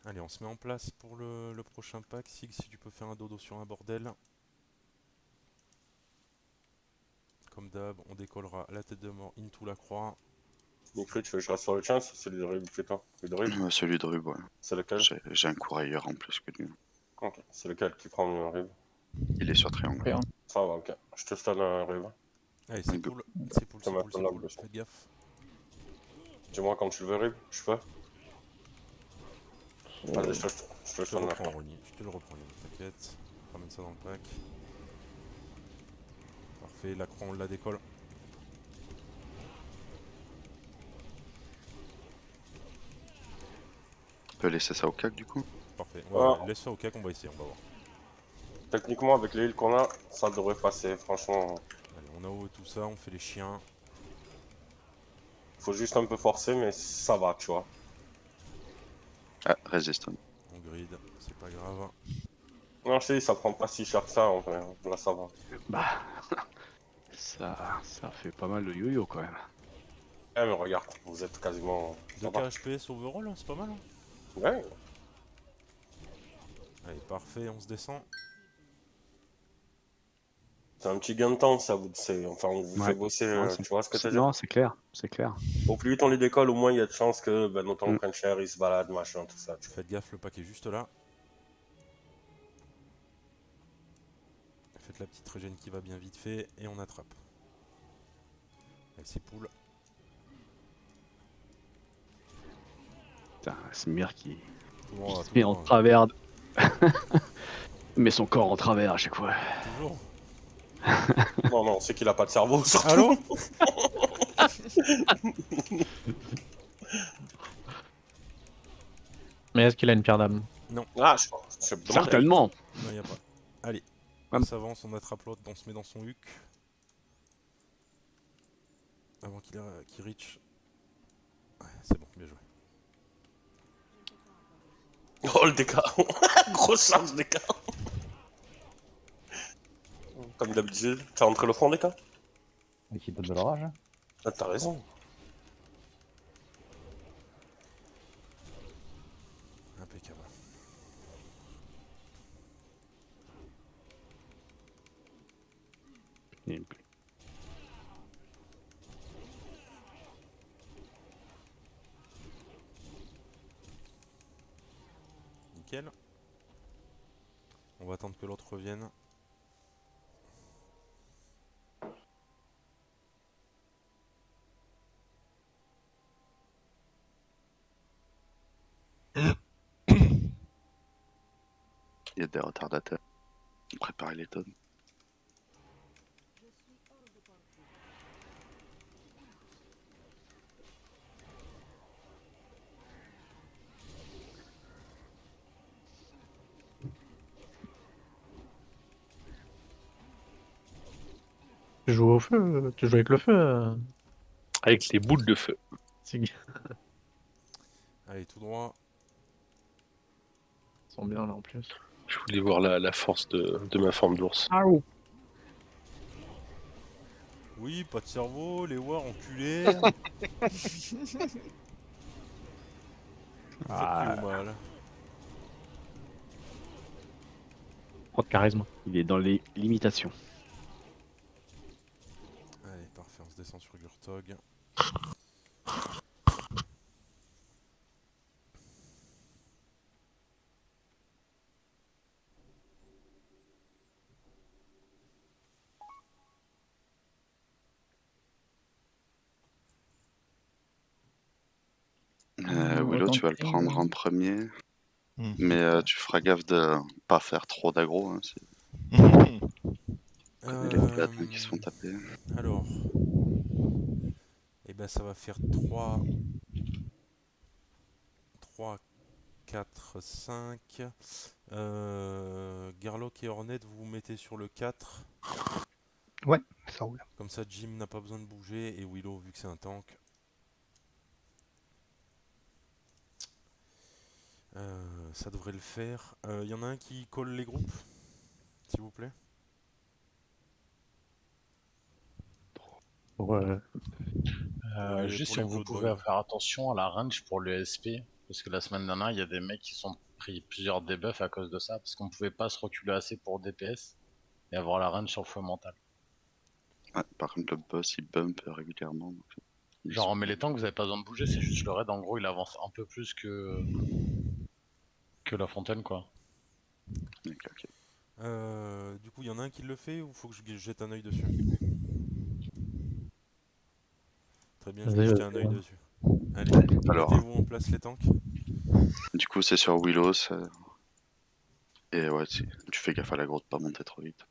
Allez, on se met en place pour le prochain pack. Sig, si tu peux faire un dodo sur un bordel. Comme d'hab, on décollera la tête de mort into la croix. Nickfree, tu veux que je reste sur le chance? C'est celui de Rib, plutôt. Celui de Rib? Celui de Rub, ouais. C'est lequel? J'ai un courailleur en plus que lui. Ok, c'est lequel qui prend le Rib? Il est sur triangle. Rien. Ça va, ok. Je te stun un Rib. Allez, Oui, c'est go. poule. C'est poule, Je c'est te poule, mets c'est un poule. dessus. Faites gaffe. Dis-moi quand tu le veux, Rib, je peux. Vas-y, je te Je te stun le la reprends, croix. Ronnie. Je te le reprends, Yann, t'inquiète. Ramène ça dans le pack. Parfait, la croix, on la décolle. On peut laisser ça au cac du coup. Parfait. Ah, Ouais, laisse ça au cas qu'on va essayer, on va voir. techniquement, avec les heals qu'on a, ça devrait passer, franchement. Allez, on a haut tout ça, on fait les chiens. Faut juste un peu forcer, mais ça va, tu vois. Ah, resistance. On grid, c'est pas grave. Non, je sais, ça prend pas si cher que ça, en vrai. Là, ça va. Bah, ça fait pas mal de yo-yo quand même. Eh, mais regarde, vous êtes quasiment. Ça 2k va. HPS overall, hein, c'est pas mal. Hein. Ouais. Allez, parfait, on se descend. C'est un petit gain de temps, ça vous, enfin, on vous fait Ouais. bosser, Ouais, tu vois ce que je veux dire? non, c'est clair, c'est clair. Au plus vite on les décolle, au moins il y a de chances que ben, nos tanks Mm. prennent cher, ils se baladent, machin, tout ça. Tu vois. Faites gaffe, le pack est juste là. Faites la petite régène qui va bien vite fait et on attrape. Allez, c'est poule. Putain, Smir qui Tout droit, se tout met en droit. travers. met son corps en travers à chaque fois. Toujours. Non, non, c'est qu'il a pas de cerveau, surtout. Allô. Mais est-ce qu'il a une pierre d'âme? Ah, je pense. C'est dommage. Certainement. Non, y a pas. Allez, Ouais. on s'avance, on attrape l'autre, on se met dans son huc. Avant qu'il reach. Ouais, c'est bon, bien joué. Oh, le dégât. Grosse charge dégâts. Comme d'habitude. Tu as rentré le front, dégâts? Et qui donne de l'orage. Ah, t'as raison. Impeccable. Et- Nickel. On va attendre que l'autre revienne. Il y a des retardateurs. Préparez les tonnes. Tu joues au feu? Tu joues avec le feu? Avec les boules de feu. Ils Allez, tout droit. sont bien là en plus. Je voulais voir la force de ma forme d'ours. Ah ou Oui, pas de cerveau, les wars enculés. Ah, Faites-lui au mal. Trop de charisme. il est dans les limitations. Allez, parfait, on se descend sur Gurtog. Willow, tu vas le prendre en premier. Mais tu feras gaffe de pas faire trop d'aggro. Hein, les platins qui se font taper. Alors. Et ben ça va faire 3, 4, 5. Garlock et Hornet, vous vous mettez sur le 4. Ouais, ça roule. Comme ça, Jim n'a pas besoin de bouger. Et Willow, vu que c'est un tank. Ça devrait le faire. Y en a un qui colle les groupes, s'il vous plaît. Pour, les- Juste pour si les vous pouvez Bloodborne. faire attention à la range pour le SP. Parce que la semaine dernière, il y a des mecs qui sont pris plusieurs debuffs à cause de ça, parce qu'on pouvait pas se reculer assez pour DPS et avoir la range sur le fouet mental. Ouais, par contre, le boss il bump régulièrement. Donc, Genre en mêlée tank, vous avez pas besoin de bouger, c'est juste le raid, en gros, il avance un peu plus que la fontaine, quoi. ok. Du coup, il y en a un qui le fait ou faut que je jette un œil dessus? Très bien, je vais Vas-y, jeter vas-y, un œil ouais. dessus. Allez, Alors, mettez-vous en place les tanks. du coup, c'est sur Willow. Et ouais, tu fais gaffe à l'aggro de pas monter trop vite.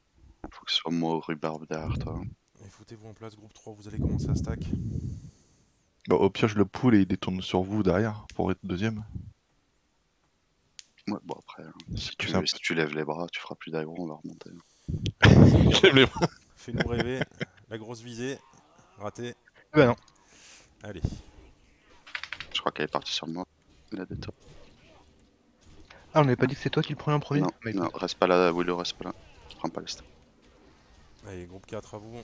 Faut que ce soit moi ou Rhubarbe derrière toi. Et foutez-vous en place, groupe 3, vous allez commencer à stack. Bon, au pire, je le pull et il détourne sur vous derrière pour être deuxième. Ouais, bon après, si plus tu, simple. si tu lèves les bras, tu feras plus d'aggro, on va remonter. Je lève les bras. Fais-nous rêver. La grosse visée. Raté. Bah non. Allez. Je crois qu'elle est partie sur moi. La détour. Ah, on avait pas dit que c'est toi qui le prenais en premier? Non, Bah, non, écoute. reste pas là, Willow, reste pas là. Je prends pas le step. Allez, groupe 4 à vous.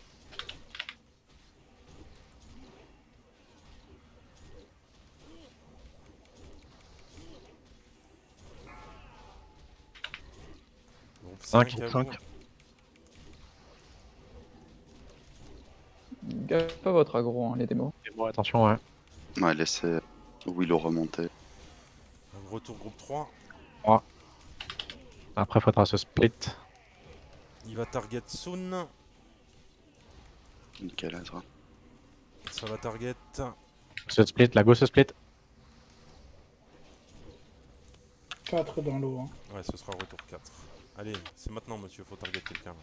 Groupe 5 à vous. 5. Gaffe pas votre aggro, hein, les démos. Et bon, attention, ouais. Ouais, laissez Willow remonter. Retour groupe 3. Après, faudra se split. Il va target soon. Nickel, Ezra. Ça va target. Se split, la go se split. 4 dans l'eau. Hein. Ouais, ce sera retour 4. Allez, c'est maintenant, monsieur, faut target quelqu'un. Là.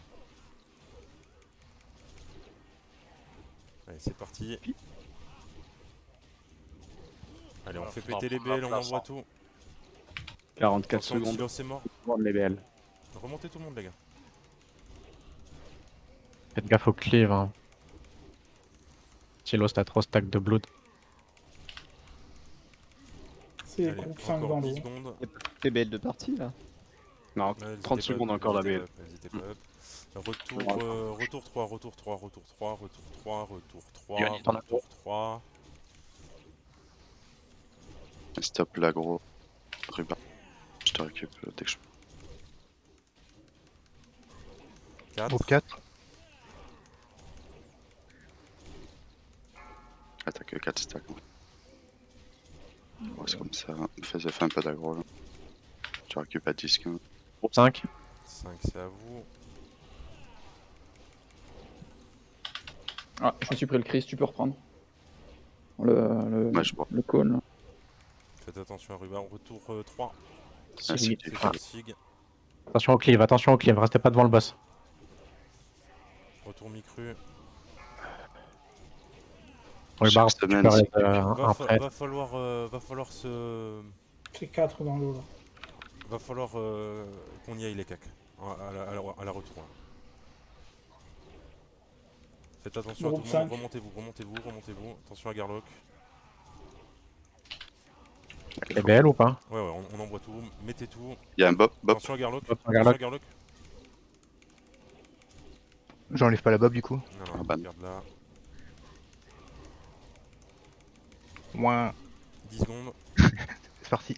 Allez, c'est parti. Allez, on fait péter les BL, on envoie tout. 44 Attention, secondes. Silos c'est mort. Pour les BL. Remontez tout le monde, les gars. Faites gaffe au cleave. Hein. Silos, t'as trop stack de blood. C'est Allez, groupe 5 encore dans 10 l'eau. secondes. PBL de partie là. Non, Ouais, 30 n'hésitez pas, secondes encore la n'hésitez BL. pas, n'hésitez pas. Retour 3, retour 3, retour 3, retour 3, retour 3, Yannick, t'en as retour 3. Stop l'aggro. Rhubarbe. Je te récup dès que je peux. 4. Groupe 4. Ah, t'as que 4 stacks. Ouais, c'est comme ça. Fais un peu d'aggro là. Tu récupères à 10, 15. Groupe 5. 5, c'est à vous. Ah, je me suis pris le Chris, tu peux reprendre. Le Ouais, je vois. le call. Là. Faites attention à Ruban. Retour 3. Ah, Sig. c'est C'est Ah. sur Sig. Attention au cleave, restez pas devant le boss. Retour mi-cru. Rebarbe, Chaque tu semaine, peux c'est- rester, un prêtre. Va falloir se. C'est 4 dans l'eau là. Va falloir qu'on y aille les cacs. À la retour. Là. Faites attention à tout Groupe le monde. 5. Remontez-vous. Attention à Garlock. Les BL ou pas? Ouais, on envoie tout. Mettez tout. Il y a un bop. Attention à Garlock. Bop, Attention à Garlock. J'enlève pas la bob du coup. Non, Ah bah. regarde là. Moins. 10 secondes. C'est parti.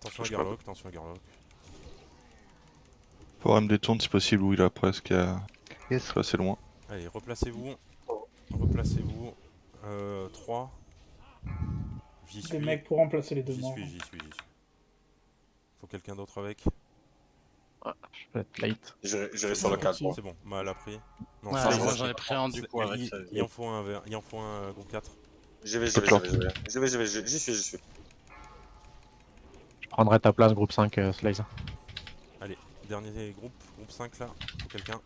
Attention à Garlock. Faut me détourne si possible, où il a presque Yes. assez loin. Allez, replacez-vous. 3. J'y suis. Des mecs pour remplacer les deux J'y morts. suis. Faut quelqu'un d'autre avec. Je peux être late. J'irai sur le 4. C'est bon, mal a pris. Non, Ouais, ça, moi ça, j'en ai pris un du coup avec ça. il en faut un groupe 4. J'y vais, j'y suis. Je prendrai ta place, groupe 5, Slice. Allez, dernier groupe 5 là. Faut quelqu'un.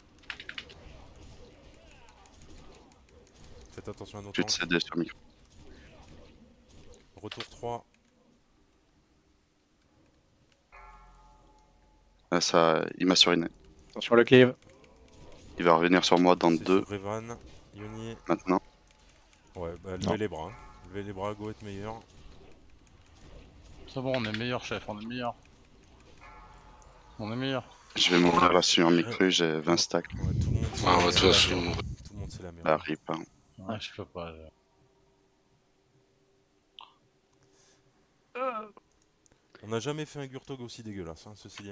Faites attention à nos Tu te tanks. cédais sur le micro. Retour 3. Ah, ça, il m'a suriné. Attention le cleave. Il va revenir sur moi dans C'est 2 sur Revan. Yoni. maintenant. Ouais, bah Non. levez les bras. Levez les bras, go être meilleur. C'est bon, on est meilleur, chef, on est meilleur. Je vais m'ouvrir là sur un micro, j'ai 20 stacks. Ouais, tout le monde c'est Ah, la ouais, de toute merde. façon. Tout le monde c'est la merde. Ah, rip. Hein. Ouais, je peux pas. On n'a jamais fait un Gurtog aussi dégueulasse, hein, ceci dit.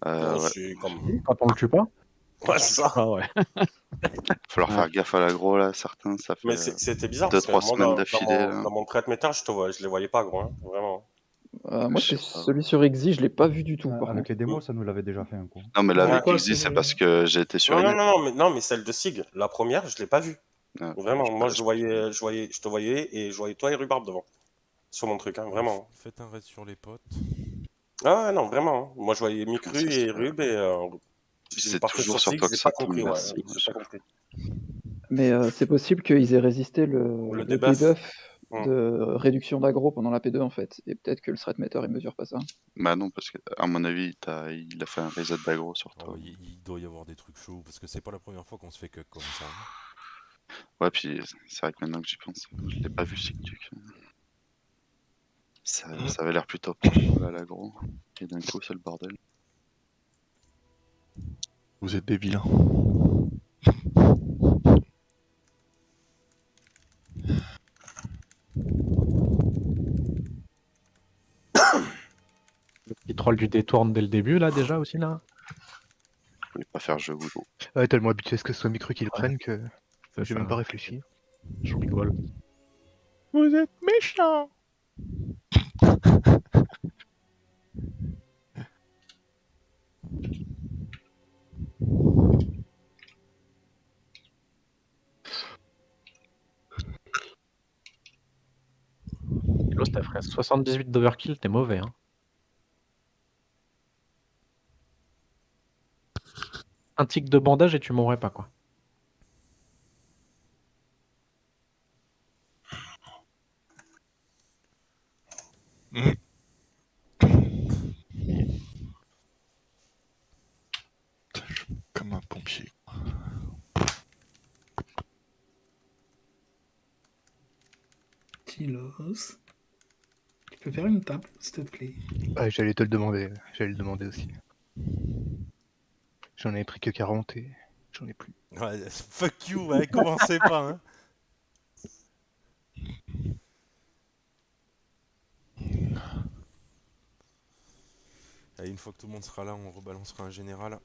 Non, Ouais. je suis comme. Quand on le tue pas. Ouais, c'est ça. Ah ouais. Falloir Ouais. faire gaffe à l'aggro là, certains, ça fait Mais c'était bizarre parce que 2-3 moi, semaines d'affilée. là. dans mon trade métal, je les voyais pas gros, hein, vraiment. Moi, Je c'est sais pas. celui sur Exi, je l'ai pas vu du tout. Par Avec contre. les démos, ça nous l'avait déjà fait un coup. Non, mais là, Ouais. avec Pourquoi Exi, c'est c'est- parce que j'ai été sur Non, non, une. non, non, mais celle de Sig, la première, je l'ai pas vue. Ah, Vraiment, je- moi, je- je te voyais et je voyais toi et Rhubarbe devant. Sur mon truc, hein, vraiment. Faites un raid sur les potes. Ah ouais, non, vraiment. Hein. Moi, je voyais Micru Ça, c'est et pas- Rub et C'est partais toujours sur sur Sig, toi j'ai que pas ça tombe, compris, ouais. merci. J'ai pas compris. Mais c'est possible qu'ils aient résisté Le le debuff. debuff Hmm. de réduction d'aggro pendant la P2 en fait. Et peut-être que le threat meter il mesure pas ça. Bah non, parce que à mon avis, il a fait un reset d'aggro sur toi. Oh, il doit y avoir des trucs chauds parce que c'est pas la première fois qu'on se fait que comme ça. hein. Ouais, puis c'est vrai que maintenant que j'y pense, je l'ai pas vu si ça avait l'air plutôt pas à l'aggro. Et d'un coup, c'est le bordel. Vous êtes des vilains. Le petit troll du détourne dès le début, là, déjà, aussi, là. Je voulais pas faire jeu boulot. Ouais, tellement habitué à ce que ce soit Micru qui le prenne que C'est j'ai ça. même pas réfléchi. Je rigole. Vous êtes méchants. L'os, t'as fait 78 d'overkill, t'es mauvais, hein. Un tic de bandage et tu mourrais pas, quoi. Comme un pompier. Tilos. Tu peux faire une table, s'il te plaît. Ouais, j'allais te le demander. J'allais le demander aussi. J'en avais pris que 40 et j'en ai plus. Ouais, fuck you, ouais, commencez pas. Hein. Allez, une fois que tout le monde sera là, on rebalancera un général.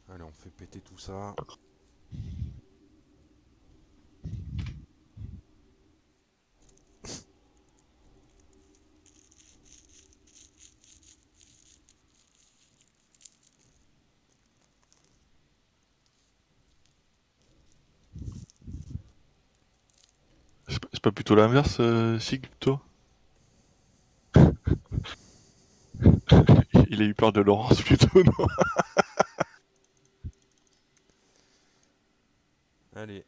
Allez, on fait péter tout ça. C'est pas plutôt l'inverse, Sig, toi? Il a eu peur de Laurence plutôt, non? Allez,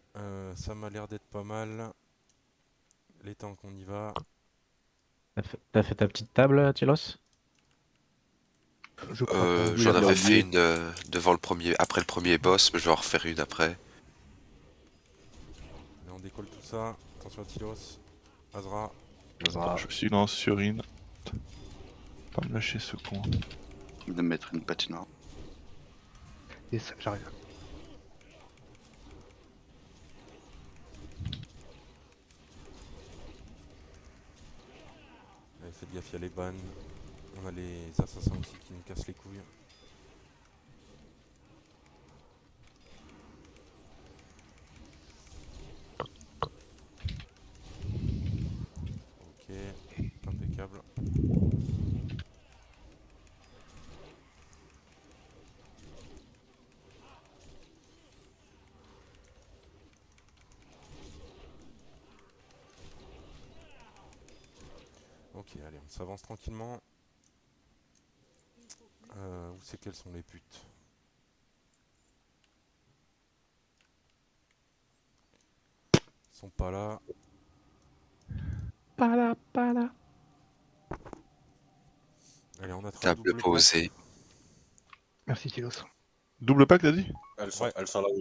ça m'a l'air d'être pas mal. Les temps qu'on y va. T'as fait ta petite table, Tilos? Je crois pas. Oui, J'en il a avais oublié. fait une devant après le premier boss, mais je vais en refaire une après. Allez, on décolle tout ça. Attention à Tilos. Azra. Je silence sur une. Pas me lâcher ce con. De mettre une patinoire. Yes, j'arrive. Allez, faites gaffe, il y a les bans. On a les assassins aussi qui nous cassent les couilles. Ok, impeccable. Ok, allez, on s'avance tranquillement. Où c'est qu'elles sont les putes? Ils sont pas là. Pas là, pas là. Allez, on attrape Table double pack. posée. Merci Tilos. Double pack, t'as dit? Elles sont là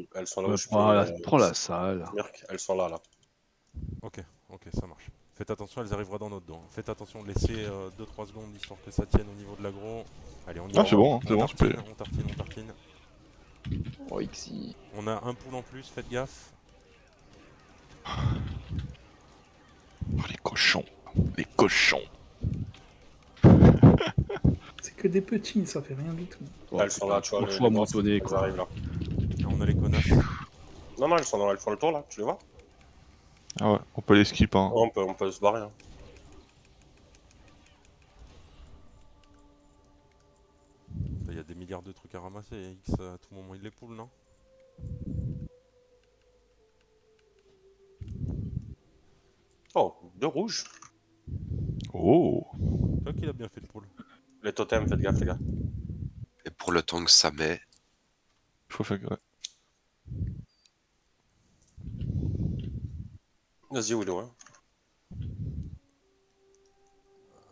où je Prends peux. la salle. Merc, elles sont là. Ok, ok, ça marche. Faites attention, elles arriveront dans notre dos. Faites attention de laisser 2-3 secondes histoire que ça tienne au niveau de l'aggro. Allez, on y va. Ah, c'est bon, c'est bon, on tartine. Oh, Xi. On a un pool en plus, faites gaffe. Oh, les cochons. Les cochons. C'est que des petits, ça fait rien du tout. Là, elles sont là, tu vois. Faut à les moissonner, elles quoi. arrivent là. Là, on a les connasses. Non, elles sont là, elles font le tour là, tu les vois? Ah ouais, on peut les skip, hein. Ouais, on peut se barrer. Hein. Il y a des milliards de trucs à ramasser. X, à tout moment, il les poule, non? Oh, 2 rouges. Oh. Toi qu'il a bien fait le pool. Les totems, faites gaffe, les gars. Et pour le temps que ça met, Faut faire... Ouais. Vas-y, Willow. Hein.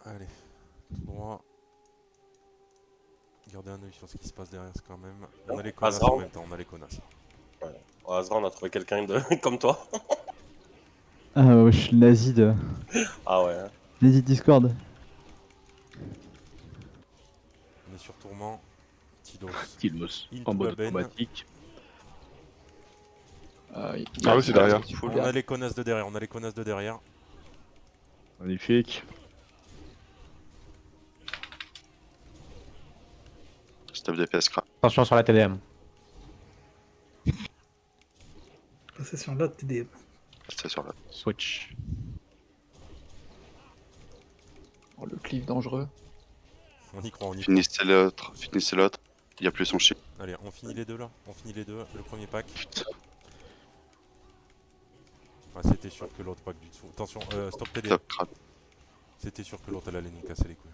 Allez, tout droit. Gardez un œil sur ce qui se passe derrière quand même. On a les connasses Azra. en même temps, on a les connasses. Ouais. Oh, Azra, on a trouvé quelqu'un de... comme toi. Ah, ouais, je suis le nazi de. Ah ouais. Hein. Nazi de Discord. On est sur tourment. Tilos. Tilos, Into en mode Aben. automatique. Ah oui, c'est derrière. On a les connasses de derrière, Magnifique. Stop DPS crack. Attention sur la TDM. C'est sur l'autre TDM. C'est sur la. Switch. Oh, le cliff dangereux. On y croit, Finissez l'autre. Il y a plus son chip. Allez, on finit les deux là, le premier pack. Ah, c'était sûr que l'autre pack du dessous. Attention, stop TD. Stop crack. C'était sûr que l'autre elle allait nous casser les couilles.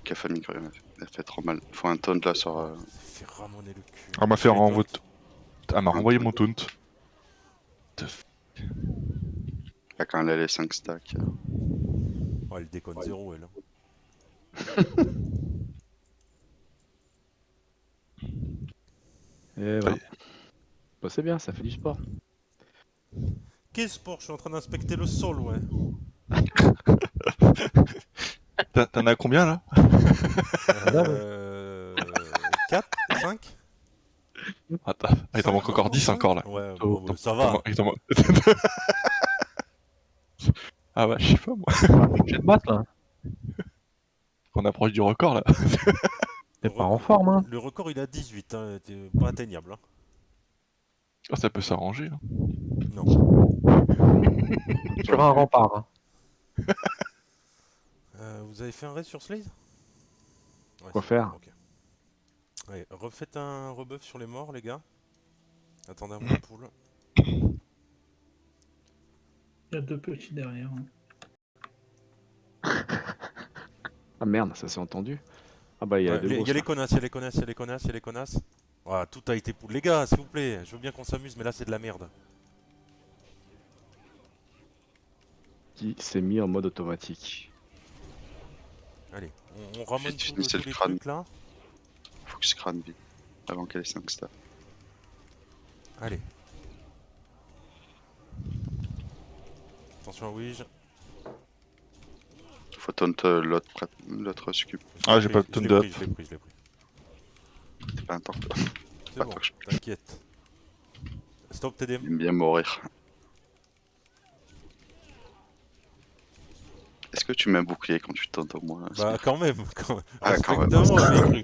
Café micro, elle fait trop mal. Faut un taunt là sur. Fait ramoner le cul. Elle m'a fait Les renvoyer. taunts. Elle m'a renvoyé mon taunt. Là, quand elle a les 5 stacks. Oh, elle déconne zéro elle. Et voilà. Bah, c'est bien, ça fait du sport. Qu'est-ce sport? Je suis en train d'inspecter le sol, ouais. T'en as combien là? 4, 5? Attends, il t'en manque encore 10 encore là. Ouais, bon, ça va. Il t'en manque- Ah bah, je sais pas moi. Je vais te battre là. On approche du record là. T'es pas en forme, hein. Le record il est à 18, hein. T'es pas atteignable. Hein. Oh, ça peut s'arranger. Hein. Non. Sur un rempart. Hein. Vous avez fait un raid sur Slaze? Ouais, Quoi c'est faire bon, ok. Allez, refaites un rebuff sur les morts, les gars. Attendez un mon pool. Il y a 2 petits derrière. Hein. Ah merde, ça s'est entendu. Ah bah il y a Ouais, des il y grosses, a les là. connasses, il y a les connasses. Voilà, tout a été pool. Les gars, s'il vous plaît, je veux bien qu'on s'amuse, mais là c'est de la merde. Qui s'est mis en mode automatique. Allez, on ramène tous Finissez les le crâne. trucs là. Focus crâne vite. Avant qu'elle ait 5 stacks. Allez. Attention à Ouija. Faut taunt l'autre scoop. Ah, j'ai pas le taunt up. Je l'ai pris. C'est pas un temps. C'est bon, t'inquiète. Stop TDM. Il aime bien mourir. Est-ce que tu mets un bouclier quand tu tentes au moins? Bah quand même, Ah, quand même. Respecte-moi, j'ai cru.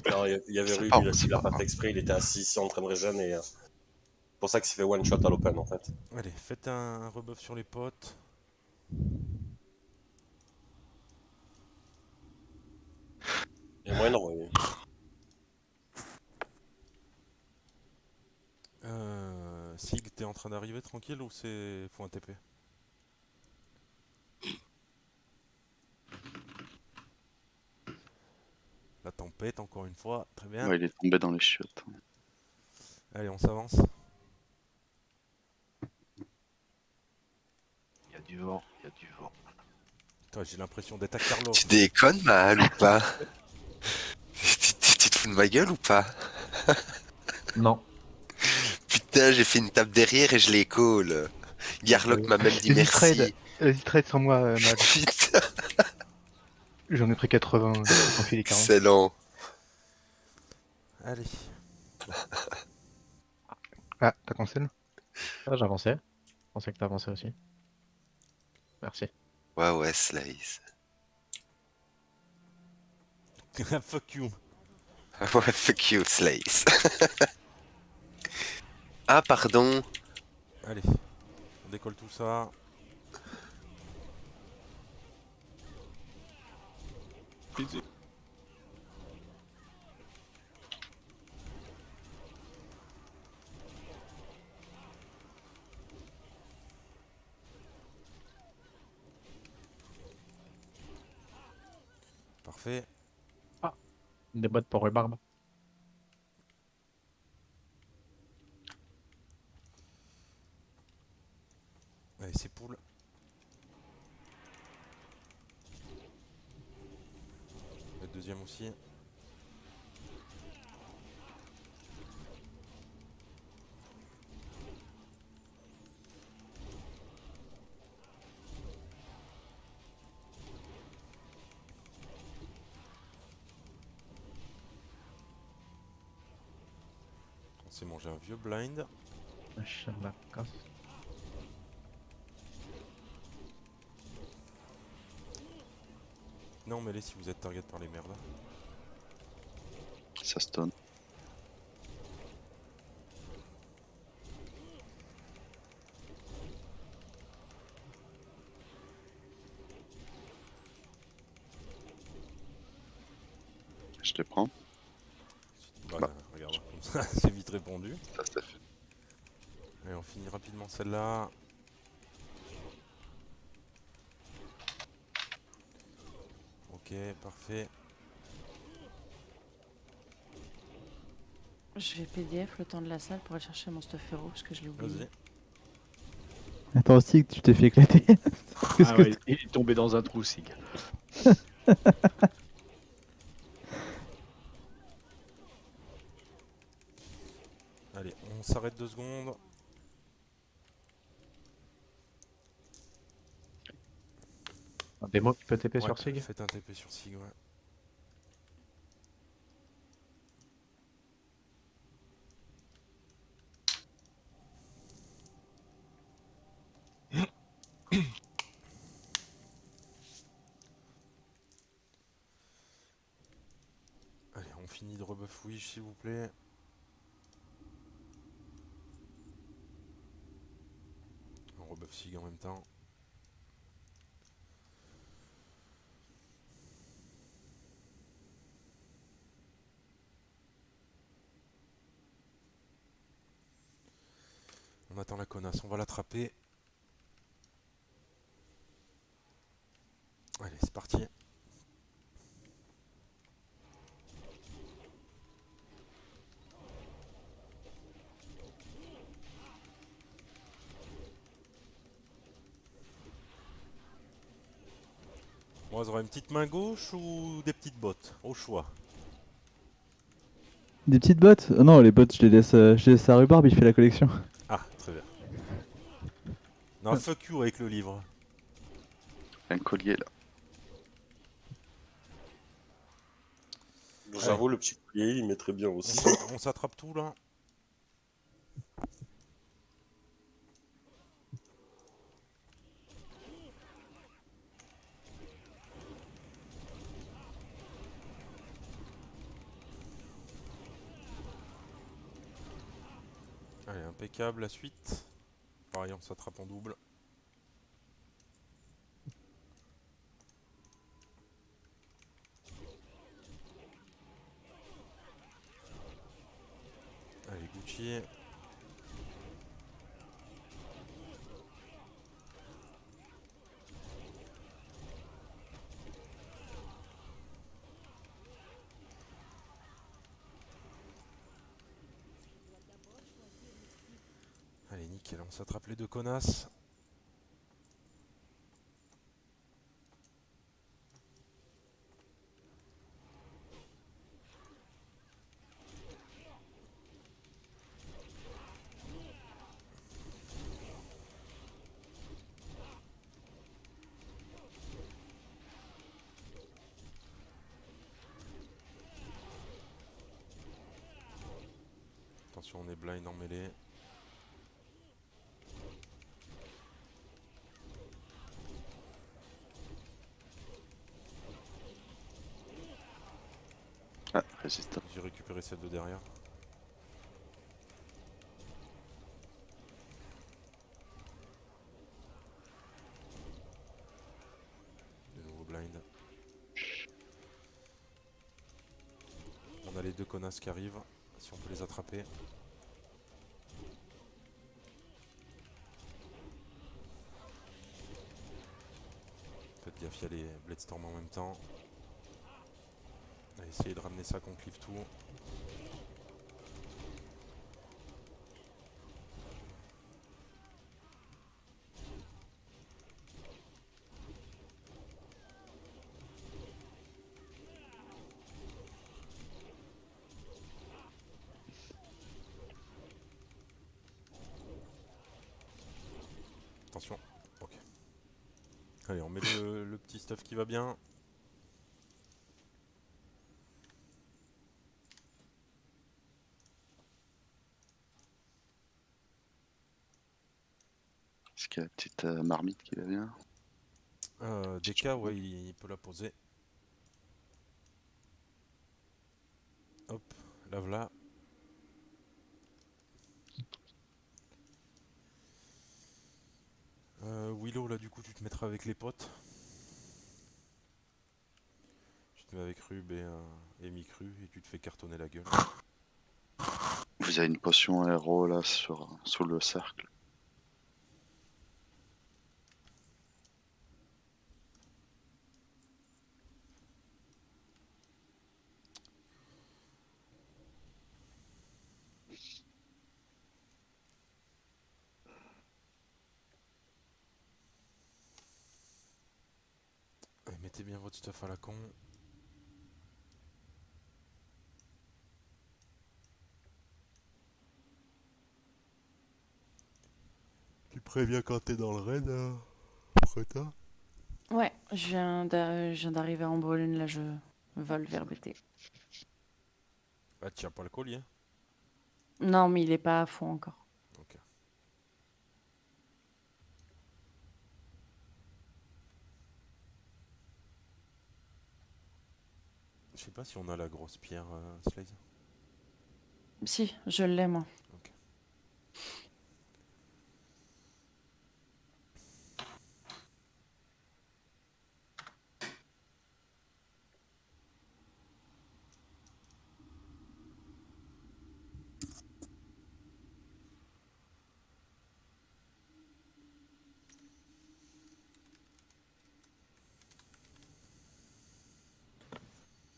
Non, il y avait C'est Ruby, pas il bon, c'est a pas pas bon. fait exprès, il était assis ici en train de régène et c'est pour ça qu'il s'est fait one shot à l'open en fait. Allez, faites un rebuff sur les potes. Il y a moyen d'envoyer. Sig, t'es en train d'arriver tranquille ou c'est faut un TP? La tempête encore une fois, très bien. Ouais, il est tombé dans les chiottes. Allez, on s'avance. Il y a du vent, il y a du vent. Putain, j'ai l'impression d'être à Carlos. tu déconnes, Mahal, ou pas? Tu te fous de ma gueule ou pas? Non. Putain, j'ai fait une tape derrière et je les call. Garlock m'a même dit Vas-y, trade. merci. Vas-y, trade sans moi, Mad. Putain, J'en ai pris 80, j'en fais les 40. excellent. Allez. Ah, t'as cancel? Ah, j'avançais. Je pensais que t'avançais aussi. Merci. Ouais, Slice. Fuck you. Ouais, fuck you, Slice. Ah, pardon. Allez. On décolle tout ça. Parfait. Des bottes pour rhubarbe. Allez, c'est poule. Le deuxième aussi. On s'est mangé un vieux blind. Non, mais allez si vous êtes target par les merdes. Ça stun. Je les prends. Bah, regarde, comme ça, c'est vite répondu. Ça, c'est fait. Allez, on finit rapidement celle-là. Ok, parfait. Je vais PDF le temps de la salle pour aller chercher mon stuff hero parce que je l'ai oublié. Vas-y. Attends, Sig, tu t'es fait éclater. Ah ouais, il est tombé dans un trou, Sig. Allez, on s'arrête 2 secondes. Un démo qui peut TP Ouais, sur Sig. faites un TP sur Sig, ouais. Allez, on finit de rebuff Wish, s'il vous plaît. On rebuff Sig en même temps. On attend la connasse, on va l'attraper. Allez, c'est parti. Bon, vous aurez une petite main gauche ou des petites bottes, au choix. Des petites bottes? Non, les bottes, je les laisse à Rhubarbe, il fait la collection. Ah, très bien. Non, fuck you avec le livre. Un collier là. J'avoue, le petit collier, il mettrait bien On aussi. on s'attrape tout là. Allez, impeccable, la suite. Pareil, on s'attrape en double. Allez, Gucci. Allez, nickel, on s'attrape les deux connasses. Attention, on est blind en mêlée. Ah, résiste. J'ai récupéré celle de derrière. De nouveau blind. On a les deux connasses qui arrivent. Si on peut les attraper. Faites gaffe, il y a les Bladestorm en même temps. On va essayer de ramener ça qu'on clive tout. Attention. Ok. Allez, on met le petit stuff qui va bien. Est-ce qu'il y a la petite marmite qui va bien? DK, ouais, il peut la poser. Hop, la voilà. Willow, là, du coup, tu te mettras avec les potes. Tu te mets avec Rub et Micru et tu te fais cartonner la gueule. Vous avez une potion héros là sous le cercle. Allez, mettez bien votre stuff à la con. Tu préviens quand t'es dans le raid, Preta? Ouais, je viens d'arriver à Ambrelune, là je vole vers BT. Ah, tu tiens pas le collier? Non, mais il est pas à fond encore. Ok. Je sais pas si on a la grosse pierre, Slaze. Si, je l'ai moi. Ok.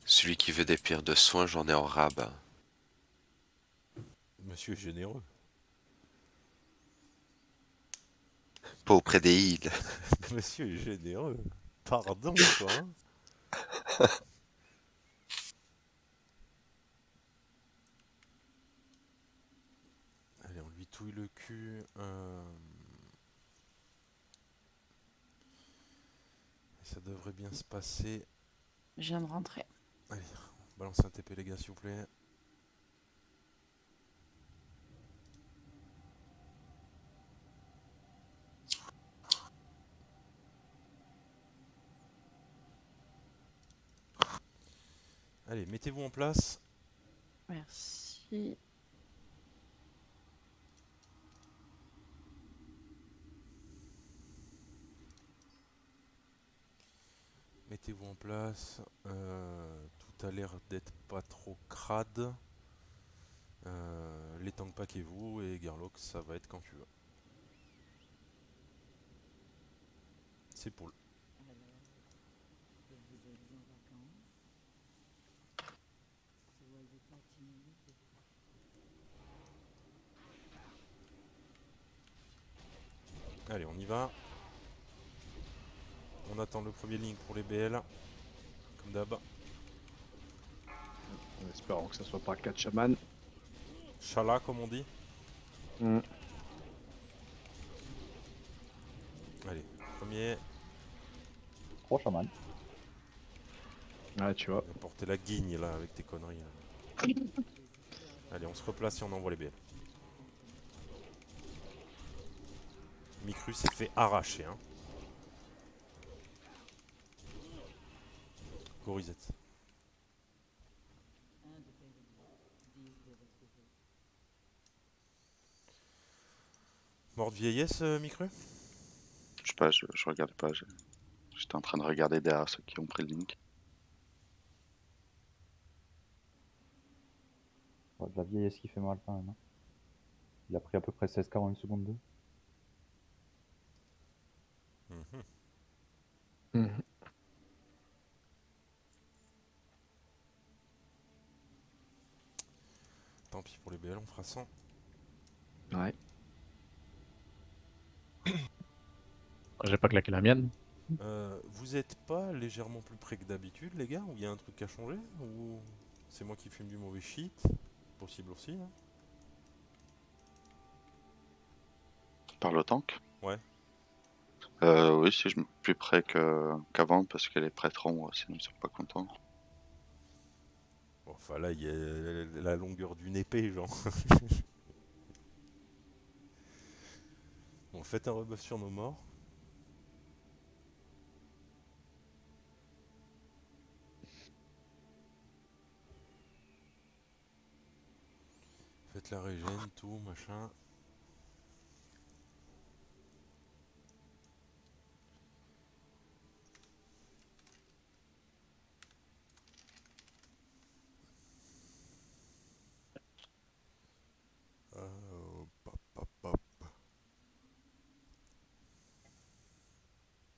Celui qui veut des pierres de soins, j'en ai en rab. Monsieur est généreux. Pas auprès des heals. Monsieur est généreux. Pardon, quoi. Hein. Allez, on lui touille le cul. Ça devrait bien se passer. Je viens de rentrer. Allez, balance un TP les gars s'il vous plaît. Allez, mettez-vous en place. Merci. Mettez-vous en place. Tout a l'air d'être pas trop crade. Les tanks paquez-vous et Garlock ça va être quand tu veux. C'est pour le... Allez, on y va. On attend le premier link pour les BL. Comme d'hab. En espérant que ça soit pas 4 chamans. Chala comme on dit. Allez, premier. 3 chamans. Ouais, tu vois. Porter la guigne là avec tes conneries. Là. Allez, on se replace et on envoie les BL. Micru s'est fait arracher. Hein. Gorizette. Mort de vieillesse, Micru? Je sais pas, je regarde pas. J'étais en train de regarder derrière ceux qui ont pris le link. De la vieillesse qui fait mal quand même. Hein. Il a pris à peu près 16 en une seconde 2. Mhm. Tant pis pour les BL, on fera 100. Ouais. J'ai pas claqué la mienne. Vous êtes pas légèrement plus près que d'habitude, les gars? Ou il y a un truc à changer? Ou c'est moi qui fume du mauvais shit? Possible aussi. Hein. Par le tank? Ouais. Oui, si je me suis plus près qu'avant parce que les prêtrons, sinon ils sont pas contents. Bon, enfin là, il y a la longueur d'une épée, genre. Bon, faites un rebuff sur nos morts. Faites la régène, tout, machin. Pop, pop, pop.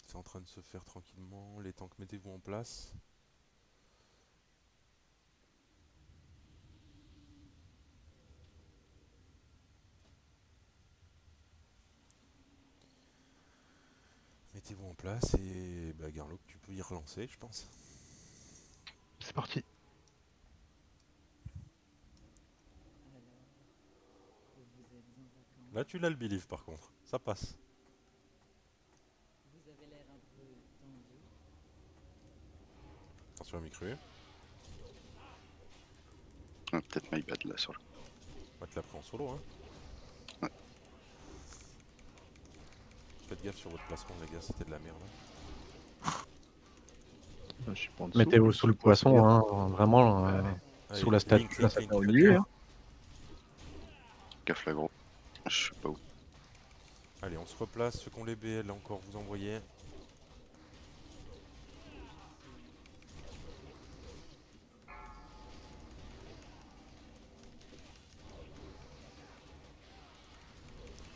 C'est en train de se faire tranquillement. Les tanks, mettez-vous en place. Mettez-vous en place et bah, Garlock, tu peux y relancer, je pense. C'est parti. Là, tu l'as le believe par contre. Ça passe. Attention à Micru. Peut-être my bad là sur le. On va te l'apprendre en solo, hein. Ouais. Faites gaffe sur votre placement, les gars, c'était de la merde. Je suis pas en dessous. Mettez-vous sous le poisson, hein, vraiment. Allez, Sous la statue, link, là, ça link, fait au link, milieu. faites Hein. Gaffe la gros. Je sais pas où. Allez, on se replace. Ceux qui ont les BL, encore vous envoyez.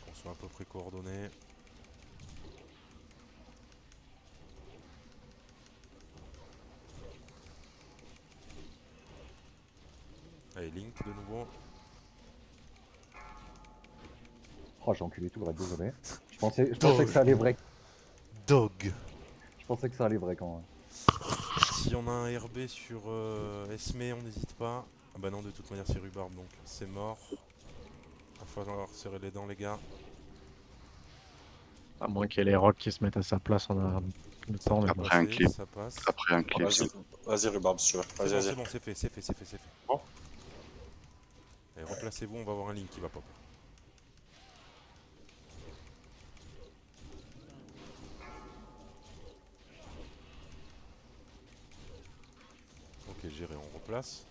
Qu'on soit à peu près coordonnés. Allez, link de nouveau. Oh, j'ai enculé tout le raid, désolé. Je pensais que ça allait break. Dog. Je pensais que ça allait break en vrai. Si on a un RB sur Esme, on n'hésite pas. Ah bah non, de toute manière, c'est Rhubarbe, donc c'est mort. Va falloir serrer les dents, les gars. À moins qu'il y ait les rocs qui se mettent à sa place, on a le temps. Mais bon. Après un clip. Ça passe. Après un clip. Vas-y, Rhubarbe, si tu veux. C'est Vas-y, bon, vas-y. c'est bon, c'est fait, c'est fait, c'est fait, c'est fait. Bon. Allez, replacez-vous, on va avoir un link qui va pop. Ok, géré, on replace.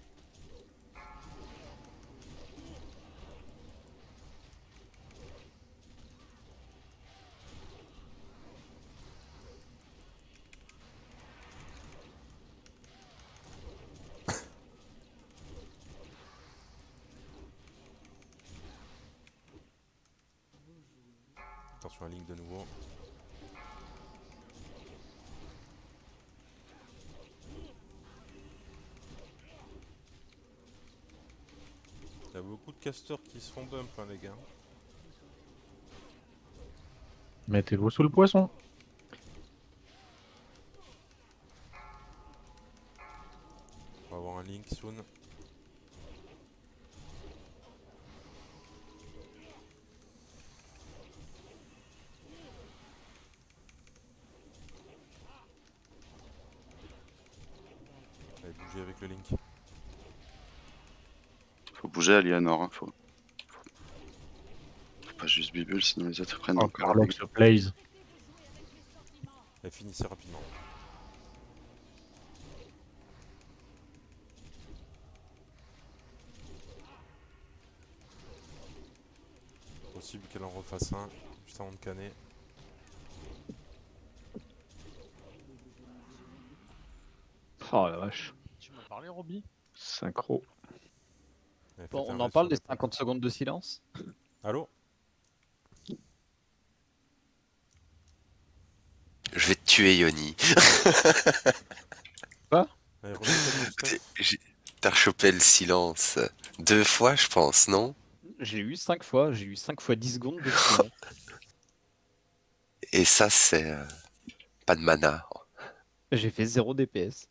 Attention à Link de nouveau. Il y a beaucoup de casteurs qui se font bump, hein, les gars. Mettez-vous sous le poisson. On va avoir un Link soon. Allez, bougez avec le Link. Faut bouger Aliénor, hein. Faut pas juste bibule, sinon les autres prennent encore Encore Lox Blaze. Et finissez rapidement. Possible qu'elle en refasse un, juste avant de canner. Oh la vache. Tu m'as parlé, Roby? Synchro. Elle fait Bon, un on en reste parle sur des les potes. 50 secondes de silence. Allô? Je vais te tuer, Yoni. Allez, remettez le stuff. T'as chopé le silence 2 fois, je pense, non? J'ai eu 5 fois, j'ai eu 5 fois 10 secondes de silence. Et ça, c'est pas de mana. J'ai fait 0 DPS.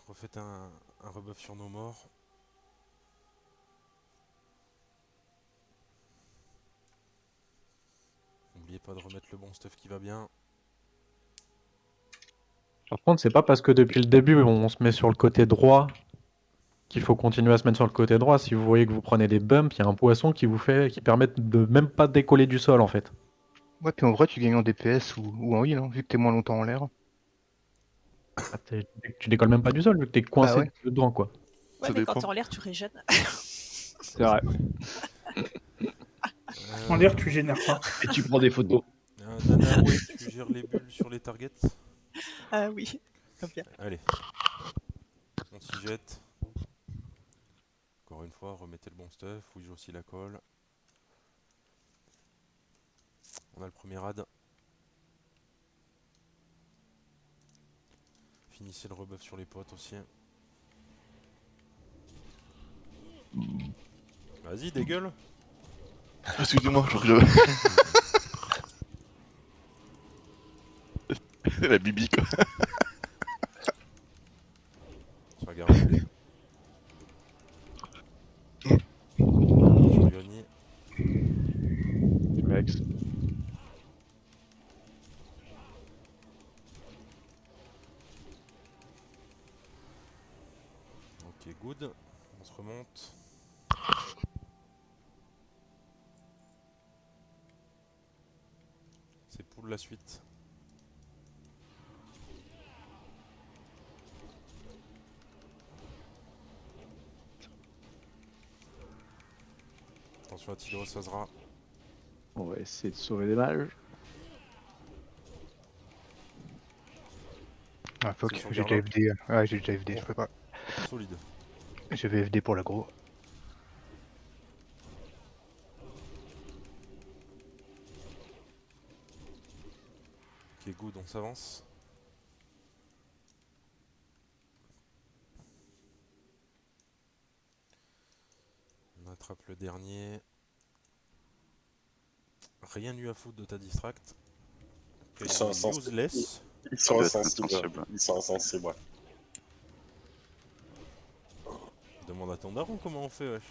Refaites un rebuff sur nos morts. N'oubliez pas de remettre le bon stuff qui va bien. Par contre, c'est pas parce que depuis le début on se met sur le côté droit qu'il faut continuer à se mettre sur le côté droit. Si vous voyez que vous prenez des bumps, il y a un poisson qui permet de même pas décoller du sol en fait. Ouais, puis en vrai, tu gagnes en DPS ou en heal, hein, vu que t'es moins longtemps en l'air. Ah, tu décolles même pas du sol vu que t'es coincé ouais. dedans quoi. Ouais, Ça mais dépend. quand t'es en l'air, tu régènes. C'est vrai. En l'air, tu génères pas. Et tu prends des photos. Nana, ouais, tu gères les bulles sur les targets. Ah oui, comme bien. Allez. On s'y jette. Encore une fois, remettez le bon stuff. Oui, j'ai aussi la colle. On a le premier rad. Finissez le rebuff sur les potes aussi. Vas-y, dégueule. Excusez-moi, je crois que la bibi quoi. Sur Garou. Sur Yoni. Max. Ok, good. On se remonte. C'est pour la suite. Attention à Tidros Azra. On va essayer de sauver des mages. Ah, fuck, C'est sur j'ai déjà Garlock. FD. Ouais, j'ai déjà FD, je peux pas. Solide. J'avais FD pour l'aggro. Ok, good, on s'avance. On attrape le dernier. Rien eu à foutre de ta distract. Ils sont insensibles. Useless. Ils sont doit être insensibles. insensible. Ils sont insensibles, ouais. Demande à ton daron comment on fait, wesh.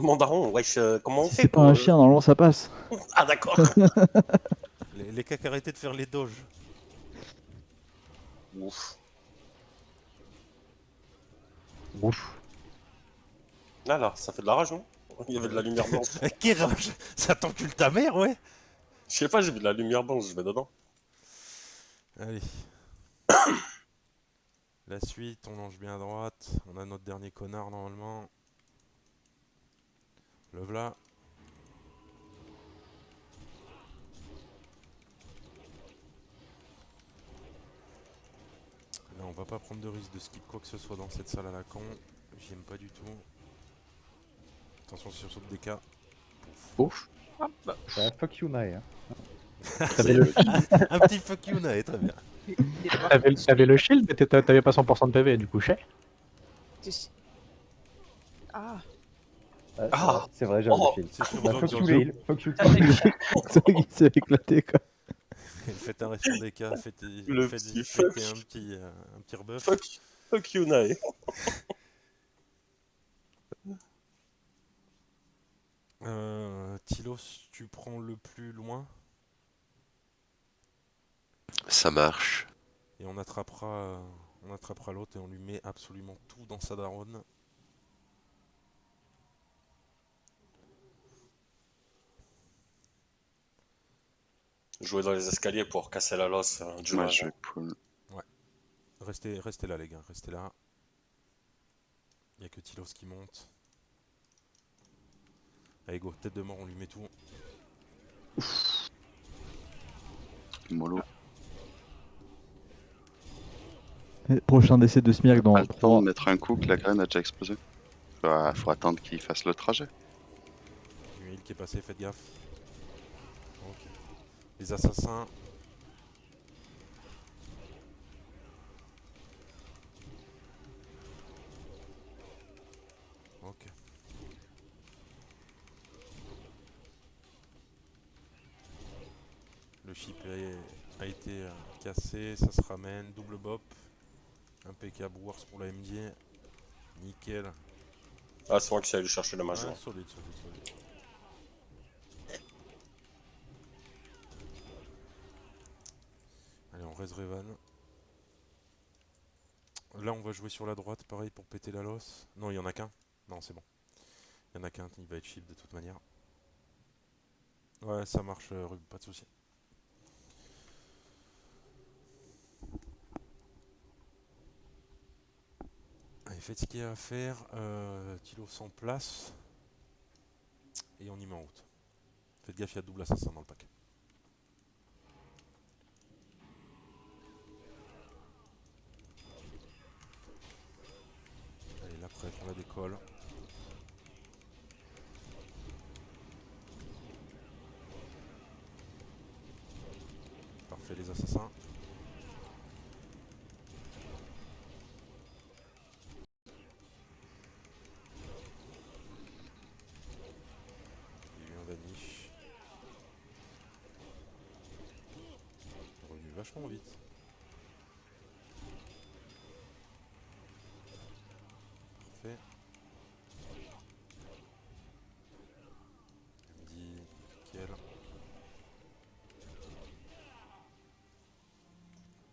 Mandaron, wesh, comment on fait C'est pas un chien, normalement ça passe. Ah d'accord. Les cacs, arrêtez de faire les doges. Ouf. Ouf. Ah là, ça fait de la rage, non? Il y avait de la lumière blanche. Quelle rage. Ça t'encule ta mère, ouais. Je sais pas, j'ai vu de la lumière blanche, je vais dedans. Allez. La suite, on longe bien à droite. On a notre dernier connard normalement. Le v'là. Là, on va pas prendre de risque de skip quoi que ce soit dans cette salle à la con. J'aime pas du tout. Attention sur saut de DK. Ouf. Ouais, fuck you, Nae. Hein. T'avais le... Un petit fuck you, Nae, très bien. t'avais le shield mais t'avais pas 100% de PV du coup, chais. Ah, Ouais, Ah. c'est vrai, j'avais Oh. le shield. C'est sur Bah, Zog, fuck Zog, you, Zog. Lil. Fuck you, C'est vrai qu'il s'est éclaté quoi. Faites un reste sur DK, faites Le petit fuck. un petit rebuff. Fuck you, Nae. Tilos, tu prends le plus loin Ça marche. et on attrapera l'autre et on lui met absolument tout dans sa daronne. Jouer dans les escaliers pour casser la losse du Moi, mage. je vais pull. Ouais. Restez là, les gars, restez là. Il y a que Tilos qui monte. Allez, go, tête de mort, on lui met tout. Mollo. Prochain décès de Smirk dans Pas le temps 3. de mettre un coup que la graine a déjà explosé. Faut attendre qu'il fasse le trajet. Il y a une heal qui est passé, faites gaffe. Ok. Les assassins. Ok. Le chip a été cassé, ça se ramène, double bop. Impeccable Wars pour la MD. Nickel. Ah, c'est moi qui suis allé chercher le mage. Ouais, là. solide. Allez, on reste Revan. Là, on va jouer sur la droite, pareil, pour péter la losse. Non, il y en a qu'un. Non, c'est bon. Il y en a qu'un, il va être chip de toute manière. Ouais, ça marche, Rub, pas de soucis. Allez, faites ce qu'il y a à faire. Tilos en place. Et on y met en route. Faites gaffe, il y a double assassin dans le pack. Allez, là, prête, on la décolle. Parfait, les assassins. Il y a eu un vanish. Revenu vachement vite. Parfait. MD, nickel.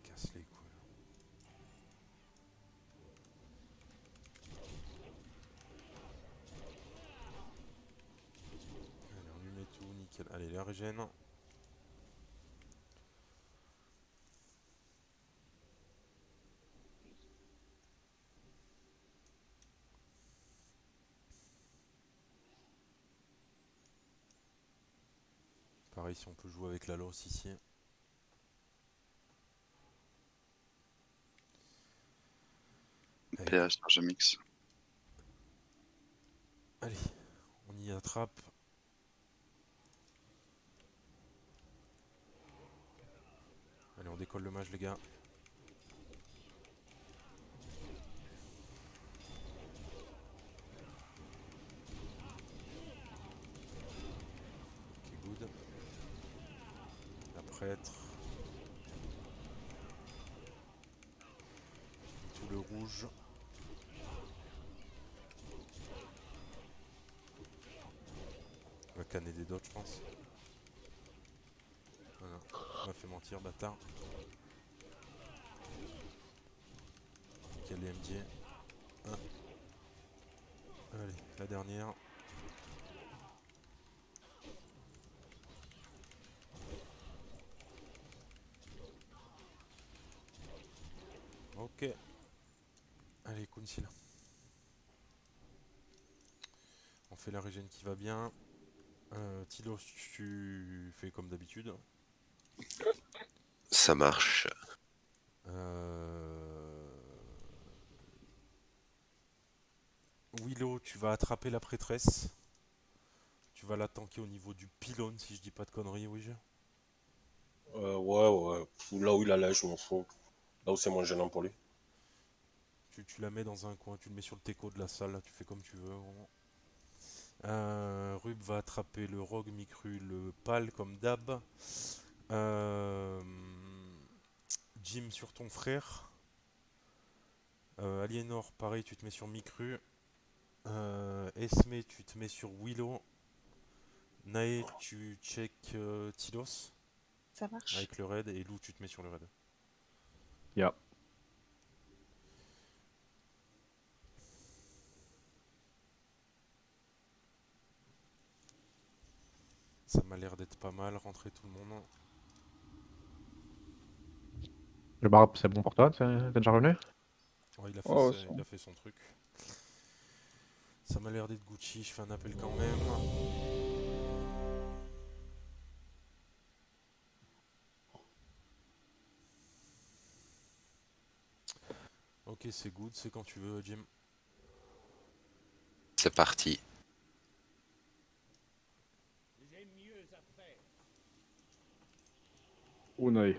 Casse les couilles. Allez, on lui met tout, nickel. Allez, la régène. Pareil, si on peut jouer avec la losse ici. Allez. PH, je mix. Allez, on y attrape. Allez, on décolle le mage, les gars. Ok, good. La prêtre. Tout le rouge. On va canner des dots, je pense. Voilà. On m'a fait mentir, bâtard. Nickel, les MD. Allez, la dernière. Ok. Allez, Kunsil. On fait la régène qui va bien. Tilos, tu fais comme d'habitude. Ça marche. Willow, tu vas attraper la prêtresse. Tu vas la tanker au niveau du pylône, si je dis pas de conneries, oui. Ouais. Là où il allait, je m'en fous. Là où c'est moins gênant pour lui. Tu la mets dans un coin, tu le mets sur le teco de la salle, là, tu fais comme tu veux. Rub va attraper le rogue, Micru, le pal comme d'hab. Jim sur ton frère. Aliénor, pareil, tu te mets sur Micru. Esme, tu te mets sur Willow. Nae, tu check Tilos. Ça marche. Avec le raid. Et Lou, tu te mets sur le raid. Ya. Ça m'a l'air d'être pas mal. Rentrez tout le monde. Le barbe, c'est bon pour toi? T'es déjà revenu? Ouais, Oh, il a fait son truc. Ça m'a l'air d'être Gucci, je fais un appel quand même. Ok, c'est good, c'est quand tu veux, Jim. C'est parti. Unai.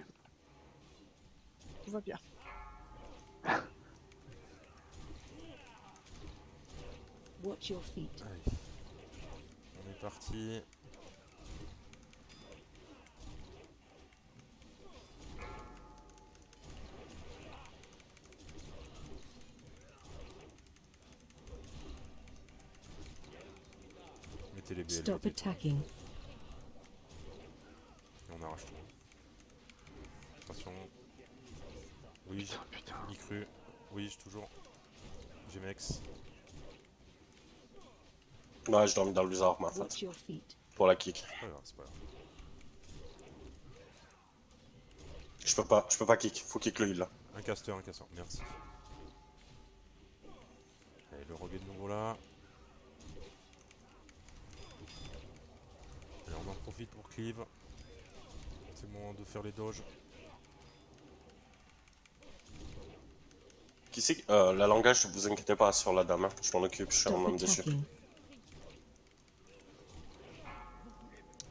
Tout va bien. Watch your feet. Allez. On est parti. Mettez les BL. Stop attacking. Et on arrache tout. Attention. Oui, Icru. Oui, toujours. Gmex. Ouais, je dormis dans le blizzard, ma faute. Watch your feet. Pour la kick. C'est pas grave, c'est pas grave. Je peux pas kick, faut kick le heal là. Un caster, merci. Allez, le rogue est de nouveau là. Allez, on en profite pour cleave. C'est le moment de faire les doges. Qui c'est la langage, vous inquiétez pas sur la dame, hein. Je m'en occupe, je suis en Stop même dessus. attacking.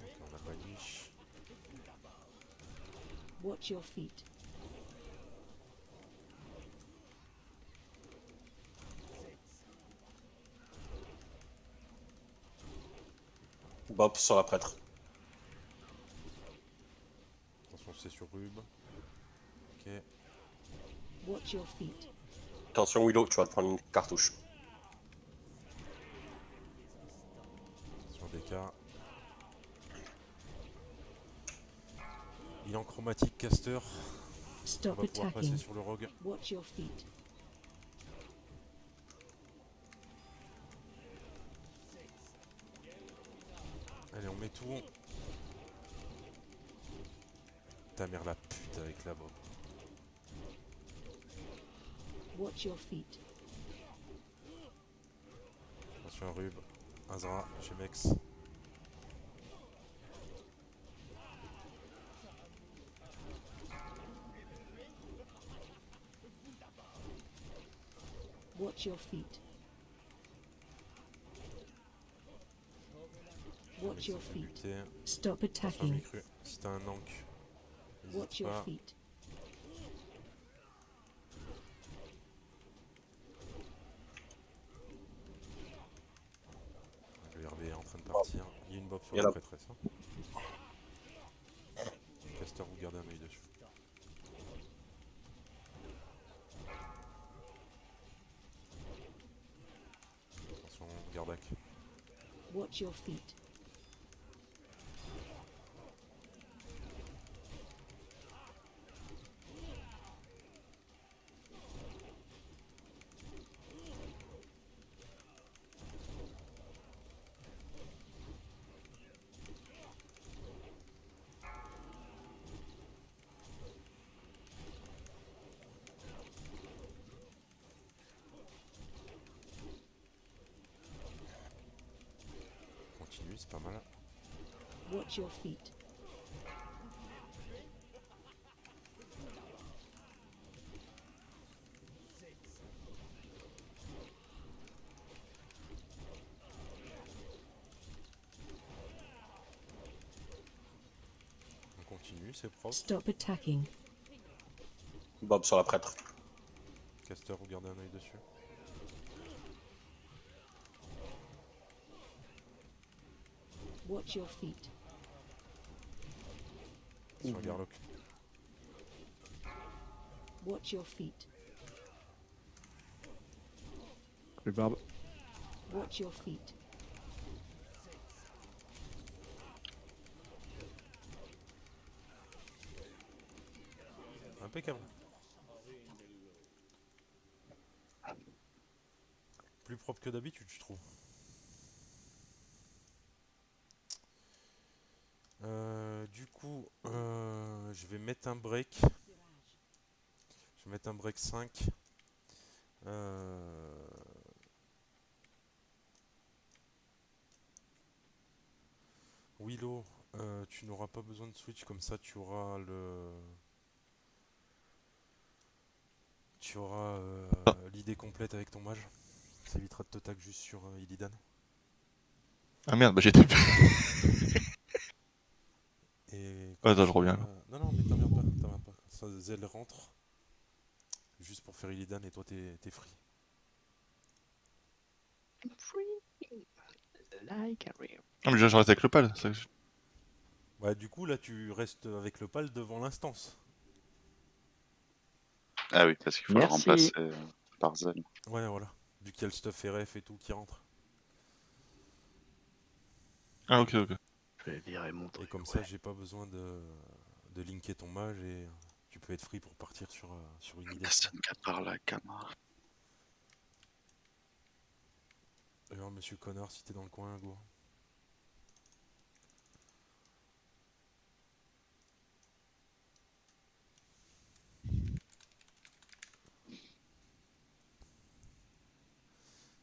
Ok, on a pas niche. Watch your feet. Bob sur la prêtre. Attention, c'est sur Rub. Ok. Watch your feet. Attention Willow, tu vas te prendre une cartouche. Sur DK. Il est en chromatique caster. On Stop va pouvoir passer attacking. sur le rogue. Watch your feet. Allez, on met tout. Ta mère la pute avec la bob. Watch your feet. Attention Rub. Azra, Gmex. Watch your feet. Watch your feet. Stop attacking. Micru. Si t'as un ank, Watch n'hésite your pas. feet. Le RB est en train de partir. Il y a une bob sur Il y a la la- prêtresse. Hein. Caster, vous gardez un œil dessus. Attention, Gardak. Watch your feet. Continue, c'est pas mal. Watch your feet. On continue, c'est propre. Stop attacking. Bob sur la prêtre. Caster, vous gardez un œil dessus. Watch your feet. Sur Garlock. Watch your feet. Rhubarbe. Watch your feet. Impeccable. Plus propre que d'habitude, je trouve. Du coup, je vais mettre un break. vais mettre un break 5. Willow, tu n'auras pas besoin de switch, comme ça tu auras le... Tu auras l'idée complète avec ton mage. Ça évitera de te tag juste sur Illidan. Ah merde, bah j'étais. Et Attends, je reviens. Non, mais t'emmerdes pas, t'emmerdes pas. Ça, Zell rentre. Juste pour faire Illidan et toi t'es free. Ah, mais je reste avec le pal. Bah, du coup, là, tu restes avec le pal devant l'instance. Ah oui, parce qu'il faut le Merci. remplacer par Zen. Ouais, voilà. Vu qu'il y a le stuff RF et tout qui rentre. Ah, ok, ok. Je vais virer mon Et truc. comme ça, j'ai pas besoin de linker ton mage et tu peux être free pour partir sur une idée. Personne qui parle à la caméra. D'ailleurs, monsieur Connor, si t'es dans le coin, go.